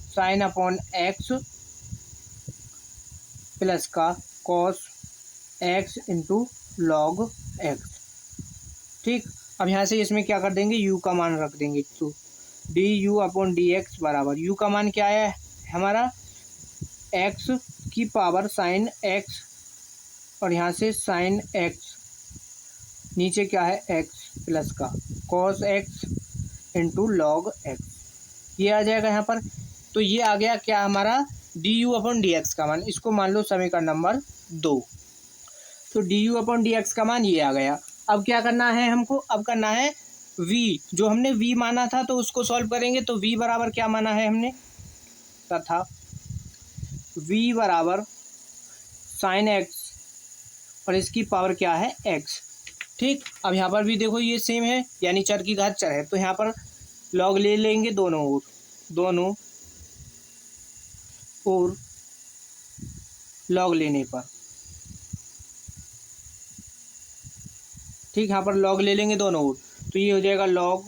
sine upon x plus का cos x into log x। ठीक, अब यहाँ से इसमें क्या कर देंगे, u का मान रख देंगे। तो du अपॉन डी एक्स बराबर, u का मान क्या है हमारा, x इसकी पावर साइन एक्स और यहाँ से साइन एक्स, नीचे क्या है एक्स प्लस का cos x into log x, ये आ जाएगा यहाँ पर। तो ये आ गया क्या हमारा d you upon D x का मान, इसको मान लो समीकरण नंबर 2। तो d you upon D x का मान ये आ गया। अब क्या करना है हमको, अब करना है v, जो हमने v माना था तो उसको सॉल्व करेंगे। तो v बराबर क्या माना है हमने, तथा v बराबर साइन एक्स और इसकी पावर क्या है x। ठीक, अब यहाँ पर भी देखो ये सेम है, यानी चर की घात चर है, तो यहाँ पर लॉग ले लेंगे दोनों ओर लॉग लेने पर। ठीक, यहाँ पर लॉग ले लेंगे दोनों ओर, तो ये हो जाएगा लॉग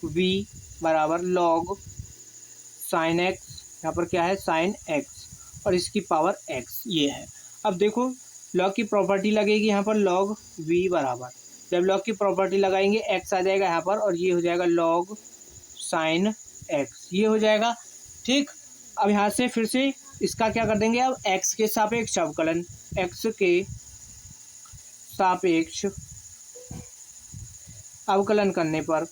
v बराबर लॉग साइन एक्स, यहाँ पर क्या है साइन एक्स और इसकी पावर x ये है। अब देखो लॉग की प्रॉपर्टी लगेगी यहाँ पर, लॉग v बराबर, जब लॉग की प्रॉपर्टी लगाएंगे x आ जाएगा यहाँ पर और ये हो जाएगा लॉग साइन x, ये हो जाएगा। ठीक, अब यहाँ से फिर से इसका क्या कर देंगे, अब x के सापेक्ष अवकलन, x के सापेक्ष अवकलन करने पर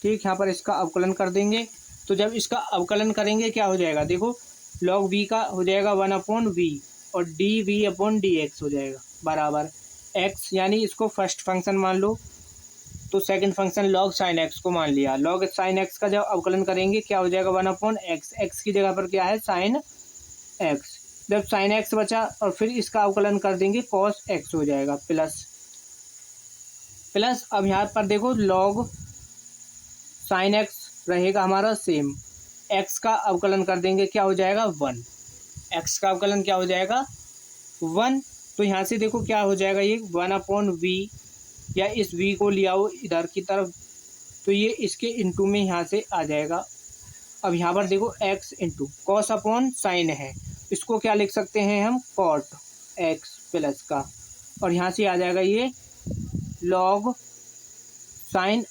ठीक, यहाँ पर इसका अवकलन कर देंगे। तो जब इसका अवकलन करेंगे क्या हो जाएगा, देखो लॉग v का हो जाएगा 1/v और dv अपॉन dx हो जाएगा बराबर x, यानी इसको फर्स्ट फंक्शन मान लो, तो second function log sine x को मान लिया। लॉग साइन एक्स का जब अवकलन करेंगे क्या हो जाएगा 1/x, x की जगह पर क्या है साइन एक्स, जब साइन एक्स बचा और फिर इसका अवकलन कर देंगे कॉस एक्स हो जाएगा प्लस अब यहाँ पर देखो लॉग साइन एक्स रहेगा हमारा सेम, एक्स का अवकलन कर देंगे क्या हो जाएगा 1, एक्स का अवकलन क्या हो जाएगा 1। तो यहाँ से देखो क्या हो जाएगा ये 1/v, या इस v को ले आओ इधर की तरफ, तो ये इसके इंटू में यहाँ से आ जाएगा। अब यहाँ पर देखो x into cos upon sine है, इसको क्या लिख सकते हैं हम कॉट x प्लस का, और यहाँ से आ जाएगा ये लॉग साइन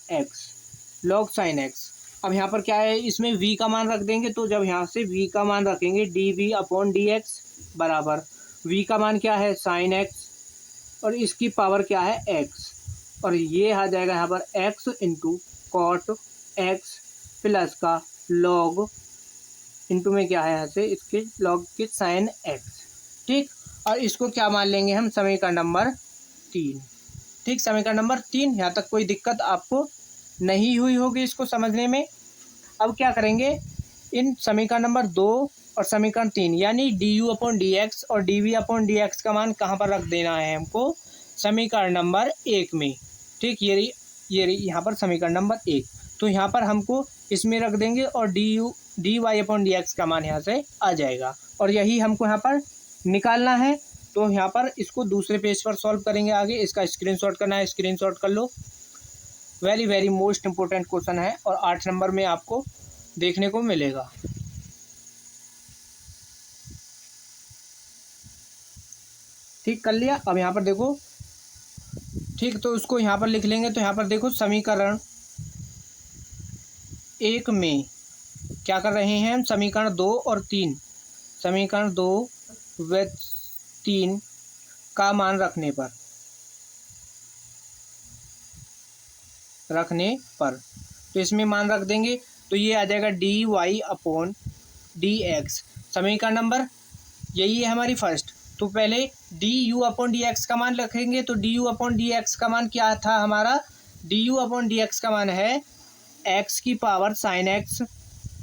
x। अब यहाँ पर क्या है, इसमें v का मान रख देंगे, तो जब यहाँ से v का मान रखेंगे dv अपॉन dx बराबर v का मान क्या है साइन x और इसकी पावर क्या है x, और ये आ जाएगा यहाँ पर x into cot x plus का लॉग इंटू में क्या है यहाँ से इसके लॉग के साइन x। ठीक, और इसको क्या मान लेंगे हम समीकरण नंबर 3। ठीक, समीकरण नंबर 3, यहाँ तक कोई दिक्कत आपको नहीं हुई होगी इसको समझने में। अब क्या करेंगे, इन समीकरण नंबर 2 और समीकरण 3 यानी D you upon D X और D we upon D x का मान कहाँ पर रख देना है हमको, समीकरण नंबर 1 में। ठीक, ये यहाँ पर समीकरण नंबर 1, तो यहाँ पर हमको इसमें रख देंगे और D Y upon D x का मान यहाँ से आ जाएगा, और यही हमको यहाँ पर निकालना है। तो यहाँ पर इसको दूसरे पेज पर सॉल्व करेंगे आगे, इसका स्क्रीनशॉट करना है, स्क्रीनशॉट कर लो। वेरी मोस्ट इम्पोर्टेंट क्वेश्चन है और 8 नंबर में आपको देखने को मिलेगा। ठीक, कर लिया। अब यहाँ पर देखो, ठीक, तो उसको यहाँ पर लिख लेंगे। तो यहाँ पर देखो समीकरण 1 में क्या कर रहे हैं हम, समीकरण 2 और 3, समीकरण 2 व 3 का मान रखने पर तो इसमें मान रख देंगे, तो ये आ जाएगा d Y upon D x. समीकरण नंबर यही है हमारी फर्स्ट, तो पहले d you upon D x का मान रखेंगे। तो d you upon D x का मान क्या था हमारा, d you upon D x का मान है एक्स की पावर साइन एक्स,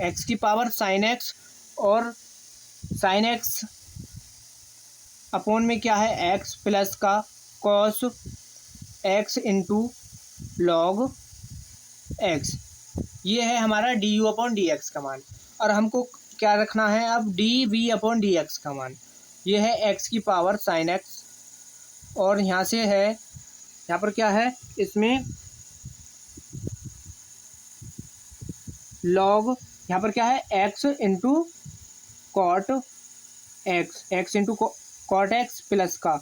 एक्स की पावर साइन एक्स और साइन एक्स अपॉन में क्या है एक्स प्लस का cos x into log x, ये है हमारा d you upon D x का मान। और हमको क्या रखना है अब, d we upon D x का मान, ये है एक्स की पावर साइन एक्स, और यहाँ से है यहाँ पर क्या है इसमें लॉग, यहाँ पर क्या है x into cot x, x into cot x plus का,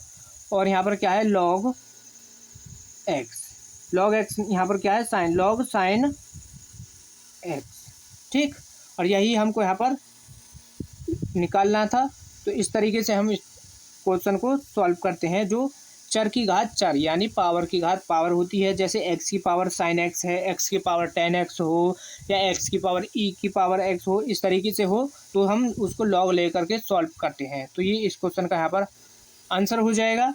और यहाँ पर क्या है लॉग एक्स, लॉग एक्स यहाँ पर क्या है साइन, लॉग साइन एक्स। ठीक, और यही हमको यहाँ पर निकालना था। तो इस तरीके से हम इस क्वेश्चन को सॉल्व करते हैं। जो चर की घात चर यानी पावर की घात पावर होती है, जैसे एक्स की पावर साइन एक्स है, एक्स की पावर टेन एक्स हो, या एक्स की पावर ई की पावर एक्स हो, इस तरीके से हो तो हम उसको लॉग ले करके सॉल्व करते हैं। तो ये इस क्वेश्चन का यहाँ पर आंसर हो जाएगा।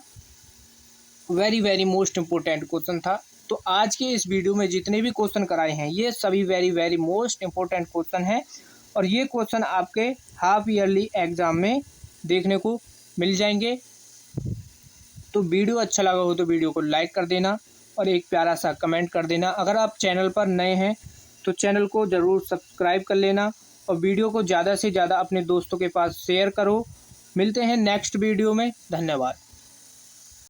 Very very most important question था। तो आज के इस वीडियो में जितने भी क्वेश्चन कराए हैं ये सभी very very most important question हैं, और ये क्वेश्चन आपके हाफ ईयरली एग्ज़ाम में देखने को मिल जाएंगे। तो वीडियो अच्छा लगा हो तो वीडियो को लाइक कर देना और एक प्यारा सा कमेंट कर देना। अगर आप चैनल पर नए हैं तो चैनल को ज़रूर सब्सक्राइब कर लेना और वीडियो को ज़्यादा से ज़्यादा अपने दोस्तों के पास शेयर करो। मिलते हैं नेक्स्ट वीडियो में। धन्यवाद।